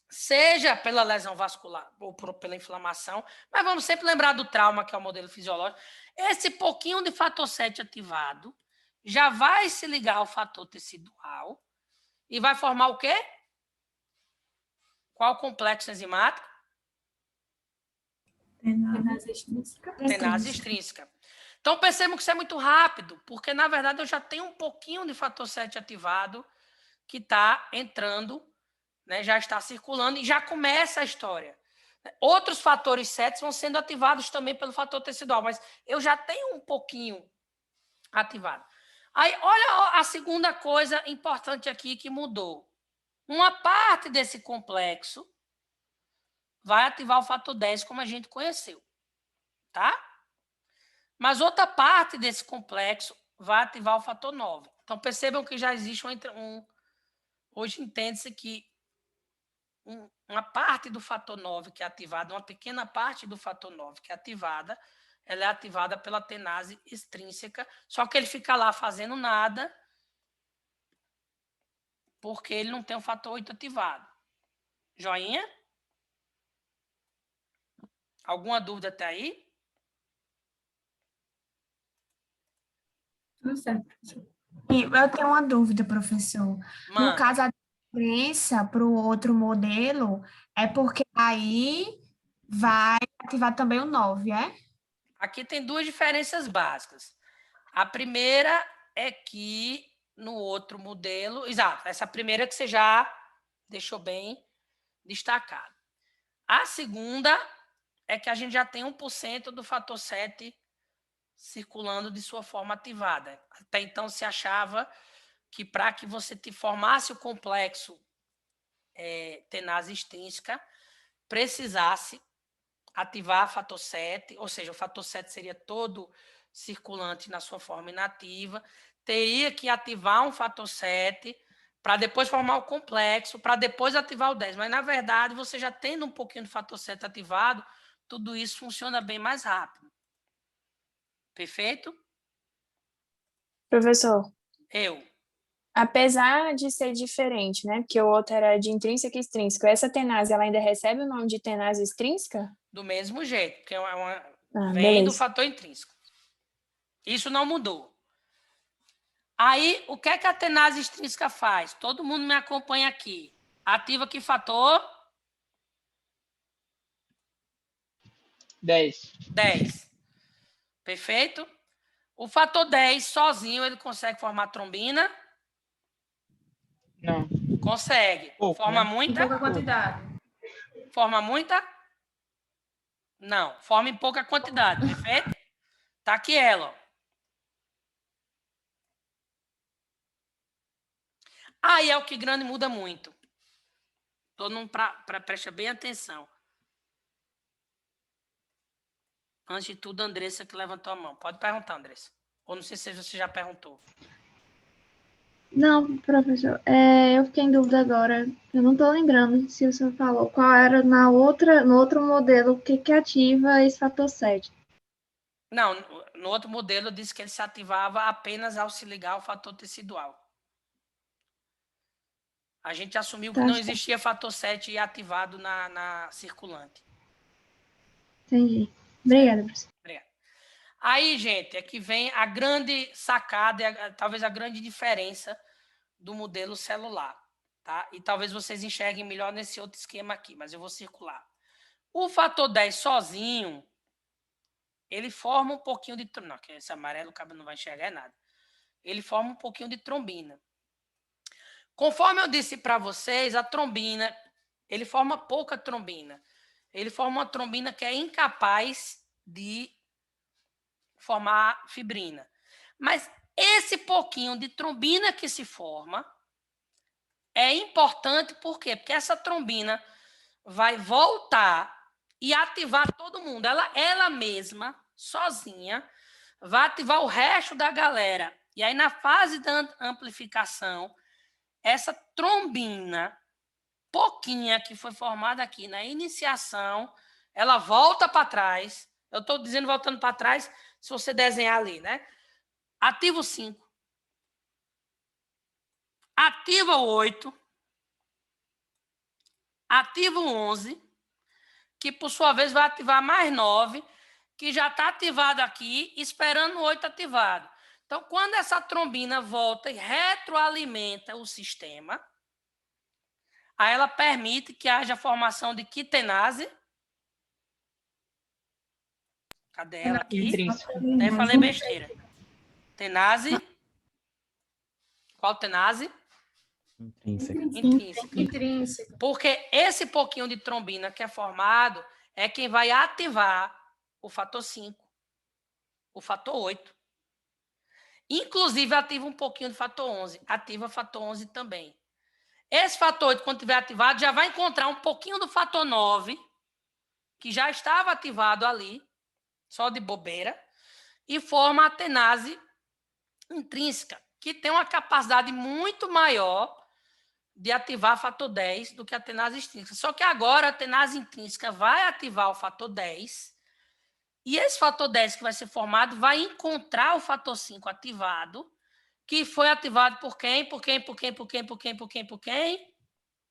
seja pela lesão vascular ou pela inflamação, mas vamos sempre lembrar do trauma, que é o modelo fisiológico, esse pouquinho de fator 7 ativado já vai se ligar ao fator tecidual e vai formar o quê? Qual complexo enzimático? Tenase extrínseca. Tenase extrínseca. Então, percebam que isso é muito rápido, porque, na verdade, eu já tenho um pouquinho de fator 7 ativado que está entrando, né, já está circulando e já começa a história. Outros fatores 7 vão sendo ativados também pelo fator tecidual, mas eu já tenho um pouquinho ativado. Aí, olha a segunda coisa importante aqui que mudou. Uma parte desse complexo vai ativar o fator 10, como a gente conheceu. Tá? Mas outra parte desse complexo vai ativar o fator 9. Então, percebam que já existe hoje entende-se que uma parte do fator 9 que é ativada, uma pequena parte do fator 9 que é ativada, ela é ativada pela tenase extrínseca, só que ele fica lá fazendo nada, porque ele não tem o fator 8 ativado. Joinha? Alguma dúvida até aí? Tudo certo. Eu tenho uma dúvida, professor. Mano, No caso, a diferença para o outro modelo é porque aí vai ativar também o 9, é? aqui tem duas diferenças básicas. A primeira é que no outro modelo, exato, essa primeira que você já deixou bem destacado. A segunda é que a gente já tem 1% do fator 7 circulando de sua forma ativada. Até então se achava que para que você te formasse o complexo tenase extrínseca, precisasse ativar fator 7, ou seja, o fator 7 seria todo circulante na sua forma inativa, teria que ativar um fator 7 para depois formar o complexo, para depois ativar o 10. Mas, na verdade, você já tendo um pouquinho de fator 7 ativado, tudo isso funciona bem mais rápido. Perfeito? Professor, Eu. apesar de ser diferente, né? Porque o outro era de intrínseca e extrínseca, essa tenase, ela ainda recebe o nome de tenase extrínseca? Do mesmo jeito, porque vem beleza. do fator intrínseco. Isso não mudou. Aí, o que é que a tenase extrínseca faz? Todo mundo me acompanha aqui. Ativa que fator? 10. 10. Perfeito? O fator 10, sozinho, ele consegue formar trombina? Não. Consegue. Pouco, Forma né? Em muita? pouca quantidade. Forma muita? Não. Forma em pouca quantidade, perfeito? Tá aqui ela, ó. Aí é o que grande muda muito. Todo mundo presta bem atenção. Antes de tudo, a Andressa que levantou a mão. Pode perguntar, Andressa. Ou não sei se você já perguntou. Não, professor, eu fiquei em dúvida agora. Eu não estou lembrando se o senhor falou qual era no outro modelo, o que que ativa esse fator 7. Não, no outro modelo eu disse que ele se ativava apenas ao se ligar ao fator tecidual. A gente assumiu que Tá não certo. existia fator 7 ativado na circulante. Entendi. Obrigada, professor. Obrigado. Aí, gente, é que vem a grande sacada, talvez a grande diferença do modelo celular, tá? E talvez vocês enxerguem melhor nesse outro esquema aqui, mas eu vou circular. O fator 10 sozinho, ele forma um pouquinho de... Não, que esse amarelo o cabo não vai enxergar nada. Ele forma um pouquinho de trombina. Conforme eu disse para vocês, a trombina, ele forma pouca trombina. Ele forma uma trombina que é incapaz de formar fibrina. Mas esse pouquinho de trombina que se forma é importante, por quê? Porque essa trombina vai voltar e ativar todo mundo. Ela mesma, sozinha, vai ativar o resto da galera. E aí, na fase da amplificação, essa trombina, pouquinha que foi formada aqui na iniciação, ela volta para trás. Eu estou dizendo voltando para trás, se você desenhar ali, né? Ativa o 5. Ativa o 8. Ativa o 11, que por sua vez vai ativar mais 9, que já está ativado aqui, esperando o 8 ativado. Então, quando essa trombina volta e retroalimenta o sistema, aí ela permite que haja a formação de quitenase. Cadê ela aqui? Intrínseca. Até falei besteira. Tenase. Qual tenase? Intrínseca. Intrínseca. Porque esse pouquinho de trombina que é formado é quem vai ativar o fator 5, o fator 8. Inclusive, ativa um pouquinho do fator 11. Ativa o fator 11 também. Esse fator 8, quando estiver ativado, já vai encontrar um pouquinho do fator 9, que já estava ativado ali, só de bobeira, e forma a tenase intrínseca, que tem uma capacidade muito maior de ativar fator 10 do que a tenase extrínseca. Só que agora a tenase intrínseca vai ativar o fator 10, e esse fator 10 que vai ser formado vai encontrar o fator 5 ativado, que foi ativado por quem? Por quem?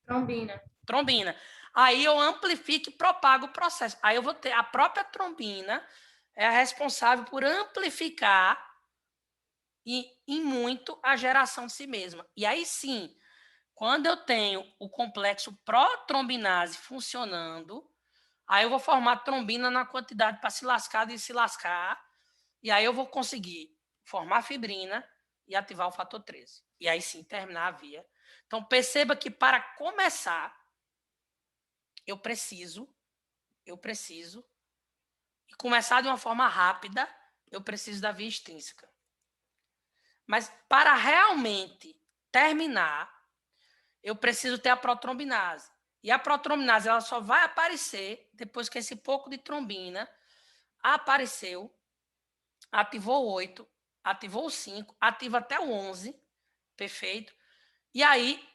Trombina. Trombina. Aí eu amplifico e propago o processo. Aí eu vou ter a própria trombina é a responsável por amplificar em muito a geração de si mesma. E aí sim, quando eu tenho o complexo protrombinase funcionando, aí eu vou formar trombina na quantidade para se lascar e se lascar, e aí eu vou conseguir formar fibrina e ativar o fator 13. E aí sim, terminar a via. Então, perceba que para começar, eu preciso, e começar de uma forma rápida, eu preciso da via extrínseca. Mas para realmente terminar, eu preciso ter a protrombinase. E a protrombinase ela só vai aparecer depois que esse pouco de trombina apareceu, ativou o 8, ativou o 5, ativa até o 11, perfeito? E aí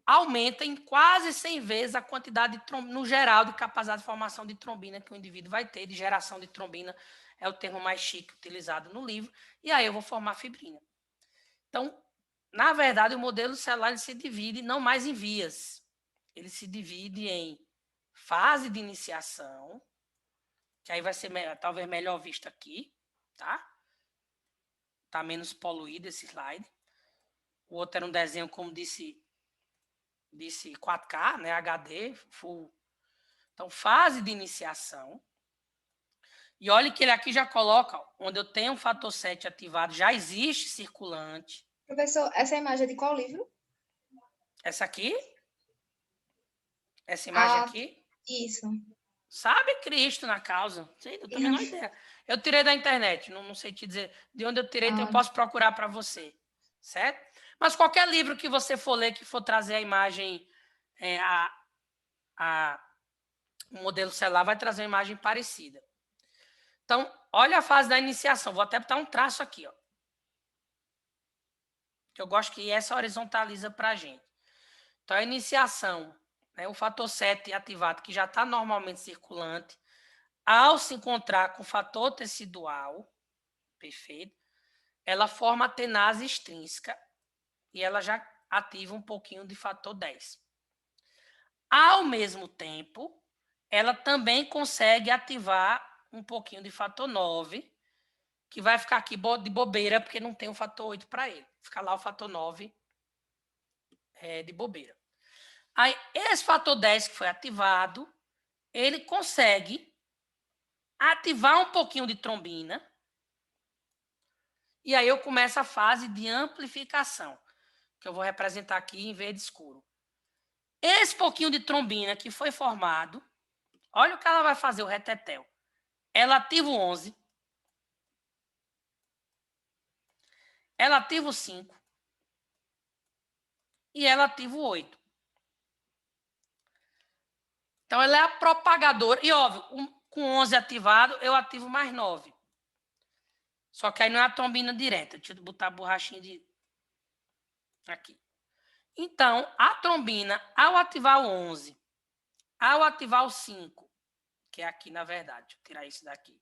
aumenta em quase 100 vezes a quantidade de trombina, no geral, de capacidade de formação de trombina que o indivíduo vai ter, de geração de trombina, é o termo mais chique utilizado no livro, e aí eu vou formar fibrina. Então, na verdade, o modelo celular ele se divide não mais em vias, ele se divide em fase de iniciação, que aí vai ser talvez melhor visto aqui, tá? Tá menos poluído esse slide. O outro era um desenho, como disse 4K, né, HD, full. Então, fase de iniciação. E olha que ele aqui já coloca, onde eu tenho um fator 7 ativado, já existe circulante. Professor, essa imagem é de qual livro? Essa aqui? Essa imagem aqui? Isso. Sabe Cristo na causa. Sei, eu também não tenho ideia. Eu tirei da internet, não sei te dizer de onde eu tirei, então eu posso procurar para você. Certo? Mas qualquer livro que você for ler, que for trazer a imagem, o modelo celular vai trazer uma imagem parecida. Então, olha a fase da iniciação. Vou até botar um traço aqui, ó. Que eu gosto que essa horizontaliza para a gente. Então, a iniciação, né, o fator 7 ativado, que já está normalmente circulante, ao se encontrar com o fator tecidual, perfeito, ela forma a tenase extrínseca e ela já ativa um pouquinho de fator 10. Ao mesmo tempo, ela também consegue ativar um pouquinho de fator 9, que vai ficar aqui de bobeira, porque não tem o fator 8 para ele. Fica lá o fator 9 de bobeira. Aí, esse fator 10 que foi ativado, ele consegue ativar um pouquinho de trombina, e aí eu começo a fase de amplificação, que eu vou representar aqui em verde escuro. Esse pouquinho de trombina que foi formado, olha o que ela vai fazer, o retetel. Ela ativa o 11, ela ativa o 5 e ela ativa o 8. Então, ela é a propagadora. E, óbvio, com 11 ativado, eu ativo mais 9. Só que aí não é a trombina direta. Deixa eu botar a borrachinha de... aqui. Então, a trombina, ao ativar o 11, ao ativar o 5, que é aqui, na verdade. Deixa eu tirar isso daqui.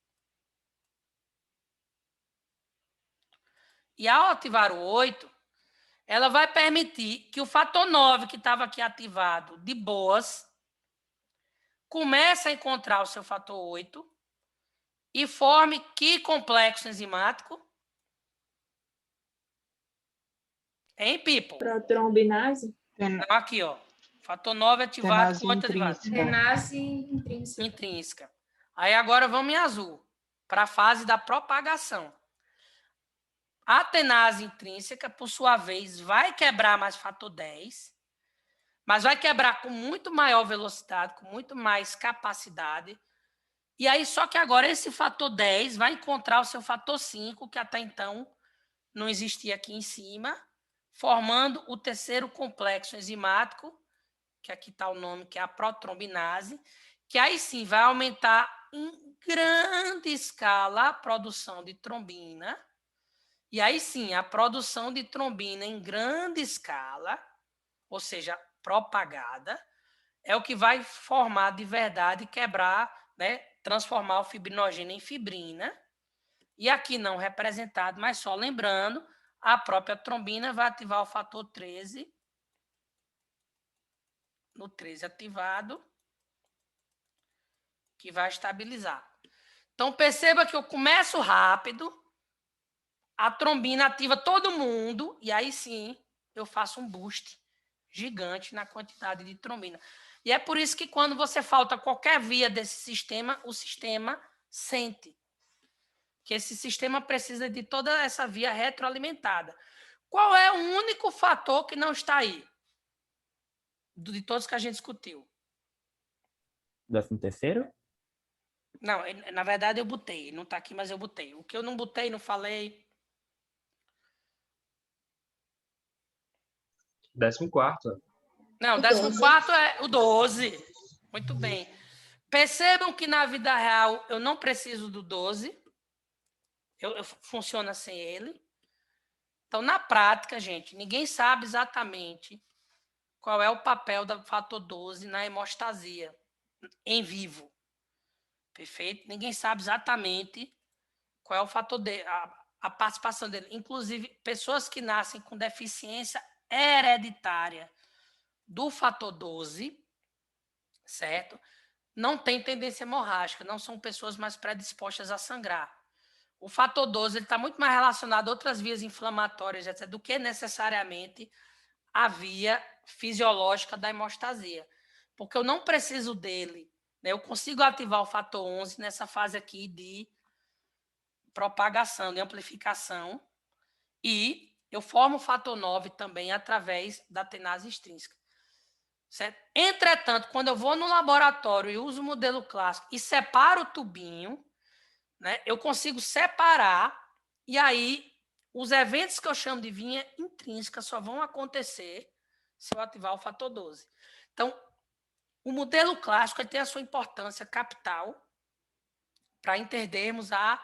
E ao ativar o 8, ela vai permitir que o fator 9, que estava aqui ativado de boas, comece a encontrar o seu fator 8 e forme que complexo enzimático? Hein, Pipo? Protrombinase? Não, aqui, ó. Fator 9 ativado com 8 ativado. Tenase intrínseca. Intrínseca. Aí agora vamos em azul, para a fase da propagação. A tenase intrínseca, por sua vez, vai quebrar mais fator 10, mas vai quebrar com muito maior velocidade, com muito mais capacidade. E aí, só que agora esse fator 10 vai encontrar o seu fator 5, que até então não existia aqui em cima, formando o terceiro complexo enzimático, que aqui está o nome, que é a protrombinase, que aí sim vai aumentar em grande escala a produção de trombina. E aí sim, a produção de trombina em grande escala, ou seja, propagada, é o que vai formar de verdade, quebrar, né, transformar o fibrinogênio em fibrina. E aqui não representado, mas só lembrando, a própria trombina vai ativar o fator 13. No 13 ativado, que vai estabilizar. Então, perceba que eu começo rápido, a trombina ativa todo mundo, e aí sim eu faço um boost gigante na quantidade de trombina. E é por isso que quando você falta qualquer via desse sistema, o sistema sente que esse sistema precisa de toda essa via retroalimentada. Qual é o único fator que não está aí? De todos que a gente discutiu. 13º? Não, na verdade eu botei. Não está aqui, mas eu botei. O que eu não botei, não falei... 14º. Não, o 14º é o 12. Muito bem. Percebam que na vida real eu não preciso do 12. Funciona sem ele. Então, na prática, gente, ninguém sabe exatamente qual é o papel do fator 12 na hemostasia em vivo. Perfeito? Ninguém sabe exatamente qual é o fator dele, a participação dele. Inclusive, pessoas que nascem com deficiência hereditária do fator 12, certo? Não tem tendência hemorrágica, não são pessoas mais predispostas a sangrar. O fator 12 está muito mais relacionado a outras vias inflamatórias, etc., do que necessariamente a via fisiológica da hemostasia. Porque eu não preciso dele, né? Eu consigo ativar o fator 11 nessa fase aqui de propagação, de amplificação, e eu formo o fator 9 também através da atenase extrínseca. Certo? Entretanto, quando eu vou no laboratório e uso o modelo clássico e separo o tubinho, né, eu consigo separar, e aí os eventos que eu chamo de vinha intrínseca só vão acontecer se eu ativar o fator 12. Então, o modelo clássico tem a sua importância capital para entendermos a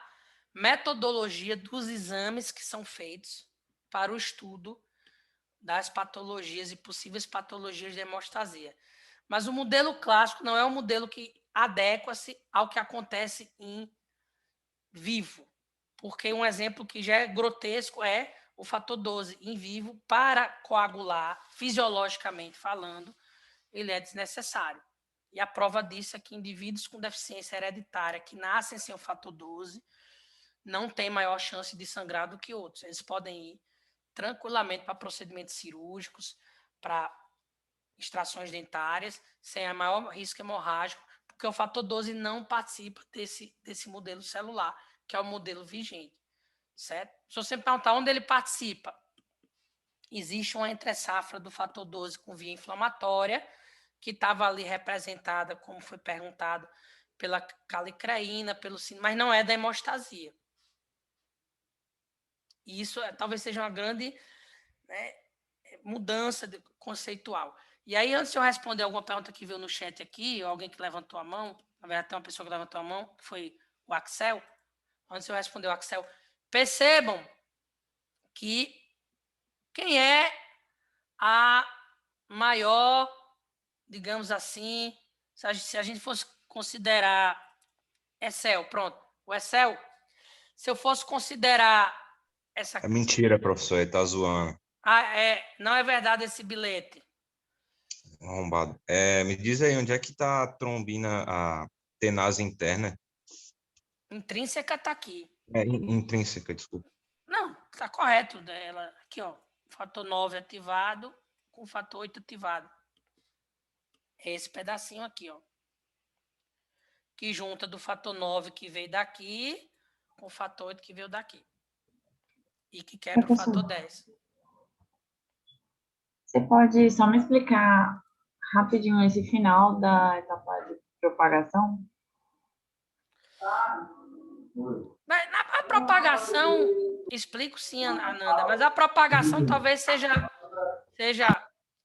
metodologia dos exames que são feitos para o estudo das patologias e possíveis patologias de hemostasia. Mas o modelo clássico não é um modelo que adequa-se ao que acontece em vivo, porque um exemplo que já é grotesco é o fator 12 em vivo para coagular, fisiologicamente falando, ele é desnecessário. E a prova disso é que indivíduos com deficiência hereditária que nascem sem o fator 12 não têm maior chance de sangrar do que outros. Eles podem ir tranquilamente para procedimentos cirúrgicos, para extrações dentárias, sem a maior risco hemorrágico, porque o fator 12 não participa desse modelo celular, que é o modelo vigente. Certo? Se você me perguntar onde ele participa, existe uma entre-safra do fator 12 com via inflamatória, que estava ali representada, como foi perguntado, pela calicreína, pelo sino, mas não é da hemostasia. E isso talvez seja uma grande, né, mudança conceitual. E aí, antes de eu responder alguma pergunta que veio no chat aqui, ou alguém que levantou a mão, na verdade tem uma pessoa que levantou a mão, que foi o Axel, antes de eu responder o Axel, percebam que quem é a maior, digamos assim, se a gente fosse considerar Excel, pronto, o Excel, se eu fosse considerar essa... É mentira, professor, ele tá zoando. Não é verdade esse bilhete. Arrombado. Me diz aí, onde é que tá a trombina, a tenase interna? Intrínseca está aqui. Intrínseca, desculpa. Não, está correto dela. Aqui, ó, fator 9 ativado com fator 8 ativado. É esse pedacinho aqui, ó. Que junta do fator 9 que veio daqui com o fator 8 que veio daqui. E que quebra o fator 10. Você pode só me explicar rapidinho esse final da etapa de propagação? A propagação, explico sim, Ananda, mas a propagação talvez seja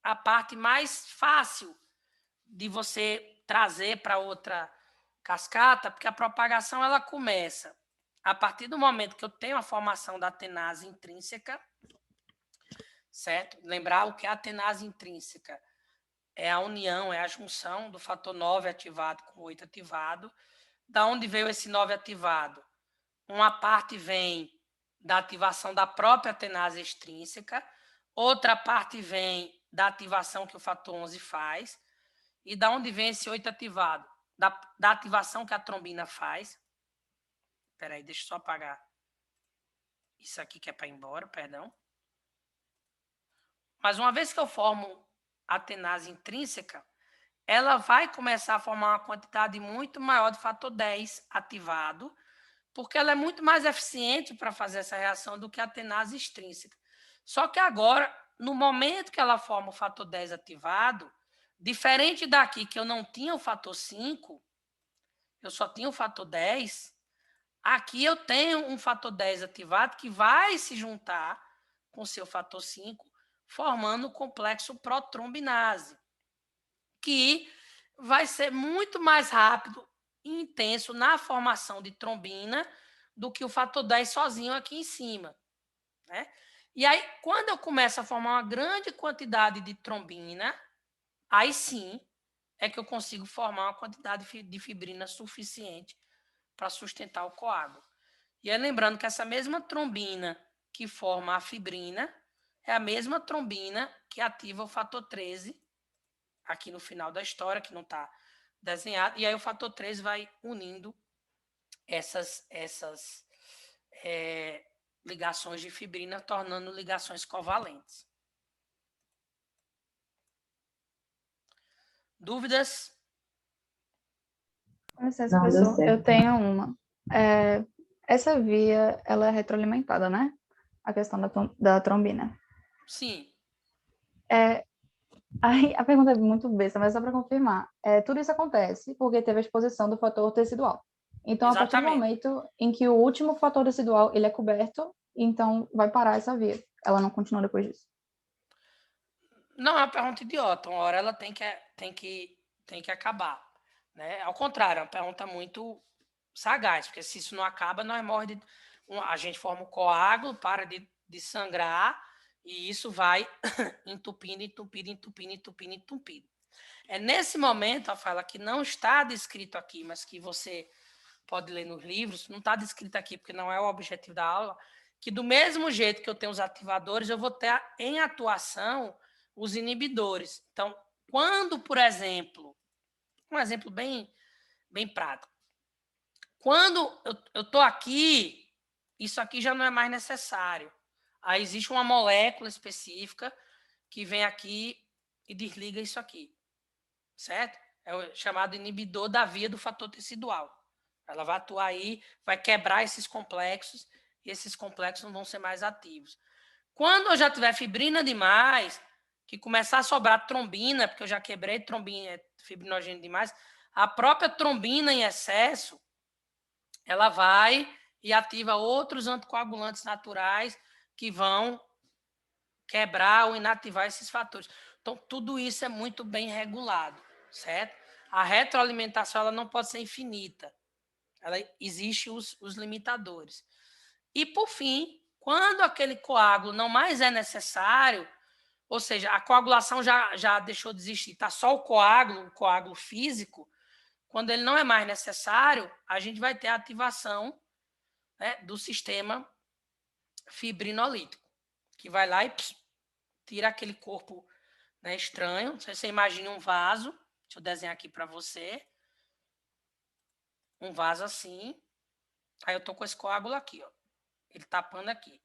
a parte mais fácil de você trazer para outra cascata, porque a propagação ela começa a partir do momento que eu tenho a formação da atenase intrínseca, certo? Lembrar o que é a atenase intrínseca. É a união, é a junção do fator 9 ativado com 8 ativado. Da onde veio esse 9 ativado? Uma parte vem da ativação da própria atenase extrínseca, outra parte vem da ativação que o fator 11 faz, e da onde vem esse 8 ativado? Da ativação que a trombina faz. Espera aí, deixa eu só apagar isso aqui que é para ir embora, perdão. Mas uma vez que eu formo a atenase intrínseca, ela vai começar a formar uma quantidade muito maior de fator 10 ativado, porque ela é muito mais eficiente para fazer essa reação do que a atenase extrínseca. Só que agora, no momento que ela forma o fator 10 ativado, diferente daqui que eu não tinha o fator 5, eu só tinha o fator 10, aqui eu tenho um fator 10 ativado que vai se juntar com o seu fator 5, formando o complexo protrombinase, que vai ser muito mais rápido e intenso na formação de trombina do que o fator 10 sozinho aqui em cima, né? E aí, quando eu começo a formar uma grande quantidade de trombina, aí sim é que eu consigo formar uma quantidade de fibrina suficiente para sustentar o coágulo. E aí, lembrando que essa mesma trombina que forma a fibrina é a mesma trombina que ativa o fator 13 aqui no final da história, que não está desenhado, e aí o fator 13 vai unindo essas ligações de fibrina, tornando ligações covalentes. Dúvidas? Com licença, professor, eu tenho uma. Essa via, ela é retroalimentada, né? a questão da trombina. Sim. Aí a pergunta é muito besta, mas só para confirmar. Tudo isso acontece porque teve a exposição do fator tecidual. Então, a partir do momento em que o último fator tecidual ele é coberto, então vai parar essa via. Ela não continua depois disso. Não é uma pergunta idiota. Uma hora ela tem que acabar. Né? Ao contrário, é uma pergunta muito sagaz, porque se isso não acaba, nós morremos a gente forma um coágulo, para de sangrar, e isso vai entupindo. É nesse momento, Rafaela, que não está descrito aqui, mas que você pode ler nos livros, não está descrito aqui porque não é o objetivo da aula, que do mesmo jeito que eu tenho os ativadores, eu vou ter em atuação os inibidores. Então, quando, por exemplo, um exemplo bem prático, quando eu estou aqui, isso aqui já não é mais necessário. Aí existe uma molécula específica que vem aqui e desliga isso aqui, certo? É o chamado inibidor da via do fator tecidual. Ela vai atuar aí, vai quebrar esses complexos, e esses complexos não vão ser mais ativos. Quando eu já tiver fibrina demais, que começar a sobrar trombina, porque eu já quebrei trombina, fibrinogênio demais, a própria trombina em excesso, ela vai e ativa outros anticoagulantes naturais que vão quebrar ou inativar esses fatores. Então, tudo isso é muito bem regulado, certo? A retroalimentação ela não pode ser infinita. Existem os limitadores. E, por fim, quando aquele coágulo não mais é necessário, ou seja, a coagulação já deixou de existir, está só o coágulo físico, quando ele não é mais necessário, a gente vai ter a ativação, né, do sistema fibrinolítico, que vai lá e tira aquele corpo, né, estranho. Você imagina um vaso, deixa eu desenhar aqui para você, um vaso assim, aí eu estou com esse coágulo aqui, ó, ele tapando aqui.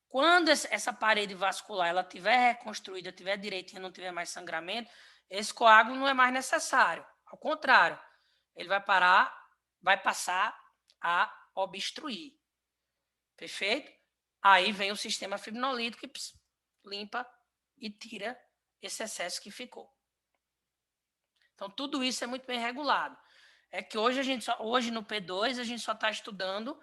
Quando essa parede vascular ela tiver reconstruída, tiver direitinho, não tiver mais sangramento, esse coágulo não é mais necessário. Ao contrário, ele vai passar a obstruir. Perfeito? Aí vem o sistema fibrinolítico que limpa e tira esse excesso que ficou. Então, tudo isso é muito bem regulado. É que hoje no P2 a gente só está estudando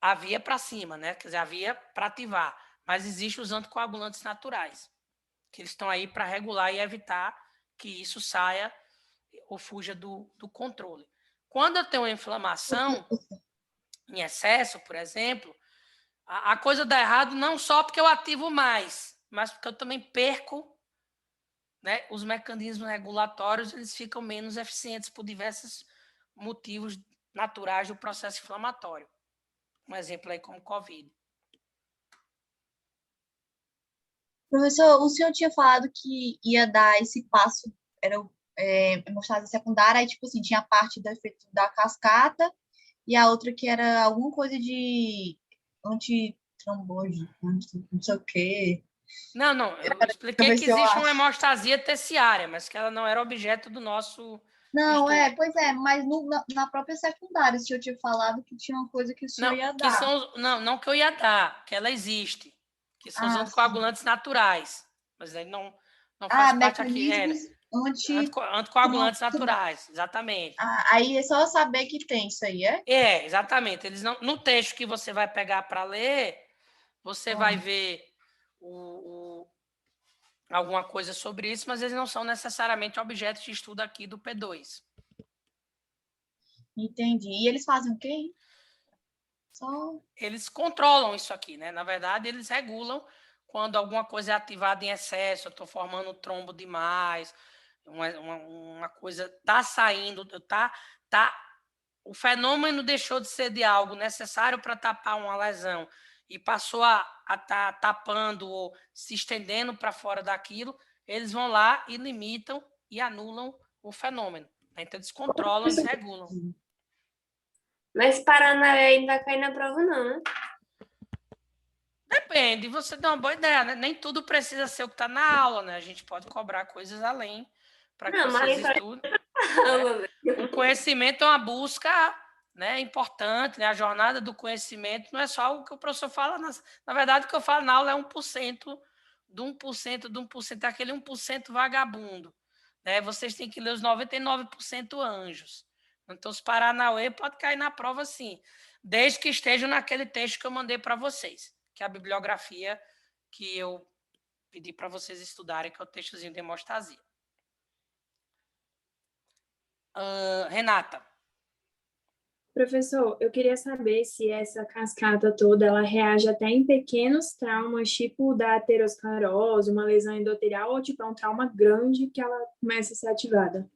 a via para cima, né? Quer dizer, a via para ativar. Mas existem os anticoagulantes naturais, que eles estão aí para regular e evitar que isso saia ou fuja do controle. Quando eu tenho uma inflamação em excesso, por exemplo, a coisa dá errado não só porque eu ativo mais, mas porque eu também perco, né, os mecanismos regulatórios, eles ficam menos eficientes por diversos motivos naturais do processo inflamatório. Um exemplo aí como Covid. Professor, o senhor tinha falado que ia dar esse passo, era hemostase secundária, aí, tipo assim, tinha a parte do efeito da cascata e a outra que era alguma coisa de antitrombose, não sei o quê. Não, eu expliquei que existe uma hemostasia terciária, mas que ela não era objeto do nosso Não, estudo. pois é, mas na própria secundária, o senhor tinha falado que tinha uma coisa que o senhor ia dar. Não que eu ia dar, que ela existe, que são os anticoagulantes naturais, mas aí não faz parte aqui. Anticoagulantes naturais, exatamente. Aí é só saber que tem isso aí, é? Exatamente. Eles não, no texto que você vai pegar para ler, você vai ver alguma coisa sobre isso, mas eles não são necessariamente objetos de estudo aqui do P2. Entendi. E eles fazem o quê? Eles controlam isso aqui, né? Na verdade, eles regulam quando alguma coisa é ativada em excesso, eu estou formando trombo demais, uma coisa está saindo, o fenômeno deixou de ser de algo necessário para tapar uma lesão e passou a estar tapando ou se estendendo para fora daquilo, eles vão lá e limitam e anulam o fenômeno. Então, eles controlam, eles regulam. Mas Paranauê ainda cai na prova, não, né? Depende, você deu uma boa ideia, né? Nem tudo precisa ser o que está na aula, né? A gente pode cobrar coisas além para que vocês estudem. Né? O conhecimento é uma busca, né, é importante, né? A jornada do conhecimento não é só o que o professor fala. Na verdade, o que eu falo na aula é 1% do 1% do 1%, é aquele 1% vagabundo. Né? Vocês têm que ler os 99% anjos. Então, os Paranauê pode cair na prova sim, desde que estejam naquele texto que eu mandei para vocês, que é a bibliografia que eu pedi para vocês estudarem, que é o textozinho de hemostasia. Renata. Professor, eu queria saber se essa cascata toda ela reage até em pequenos traumas, tipo da aterosclerose, uma lesão endotelial, ou tipo é um trauma grande que ela começa a ser ativada?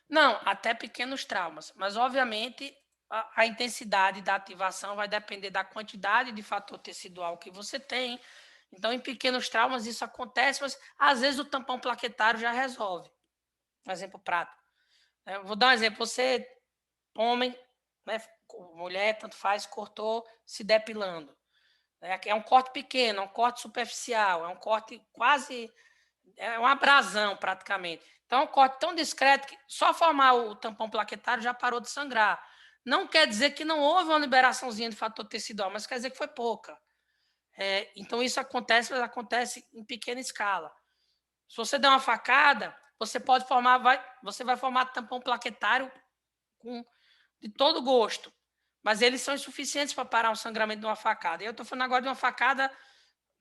Não, até pequenos traumas, mas obviamente a intensidade da ativação vai depender da quantidade de fator tecidual que você tem. Então, em pequenos traumas isso acontece, mas às vezes o tampão plaquetário já resolve. Um exemplo prático. Vou dar um exemplo. Você, homem, né, mulher, tanto faz, cortou se depilando. É um corte pequeno, é um corte superficial, é um corte quase... É uma abrasão, praticamente. Então, é um corte tão discreto que só formar o tampão plaquetário já parou de sangrar. Não quer dizer que não houve uma liberaçãozinha de fator tecidual, mas quer dizer que foi pouca. Então, isso acontece, mas acontece em pequena escala. Se você der uma facada, você vai formar tampão plaquetário de todo gosto, mas eles são insuficientes para parar um sangramento de uma facada. E eu estou falando agora de uma facada,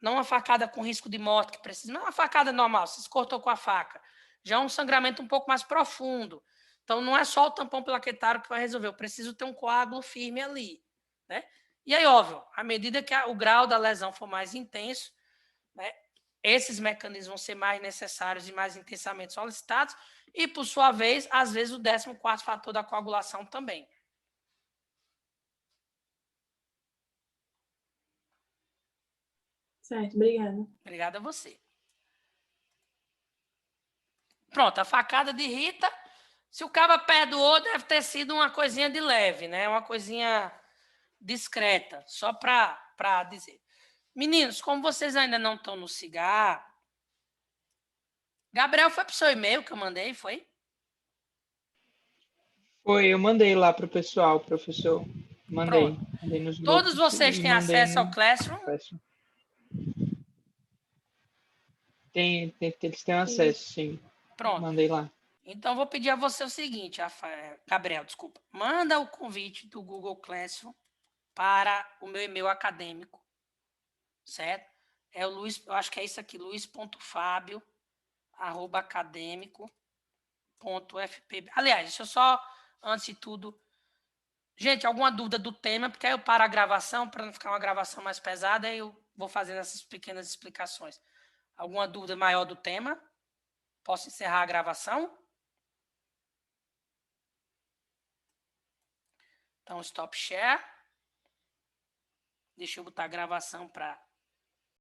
não uma facada com risco de morte que precisa, não é uma facada normal, você se cortou com a faca. Já é um sangramento um pouco mais profundo. Então, não é só o tampão plaquetário que vai resolver, eu preciso ter um coágulo firme ali. Né? E aí, óbvio, à medida que o grau da lesão for mais intenso, né, esses mecanismos vão ser mais necessários e mais intensamente solicitados, e, por sua vez, às vezes, o 14º fator da coagulação também. Certo, obrigada. Obrigada a você. Pronto, a facada de Rita, se o cabo perdoou, deve ter sido uma coisinha de leve, né? Uma coisinha discreta, só para dizer. Meninos, como vocês ainda não estão no cigarro, Gabriel, foi para o seu e-mail que eu mandei, foi? Foi, eu mandei lá para o pessoal, professor. Mandei. Pronto. Mandei nos Todos grupos vocês e têm mandei acesso ao no Classroom? Classroom. Eles têm acesso, sim. Pronto. Mandei lá. Então, vou pedir a você o seguinte, Gabriel, desculpa. Manda o convite do Google Classroom para o meu e-mail acadêmico, certo? É o Luiz, eu acho que é isso aqui, luiz.fabio@academico.fpb. Aliás, deixa eu só, antes de tudo... Gente, alguma dúvida do tema? Porque aí eu paro a gravação, para não ficar uma gravação mais pesada, aí eu vou fazendo essas pequenas explicações. Alguma dúvida maior do tema? Posso encerrar a gravação? Então, stop share. Deixa eu botar a gravação para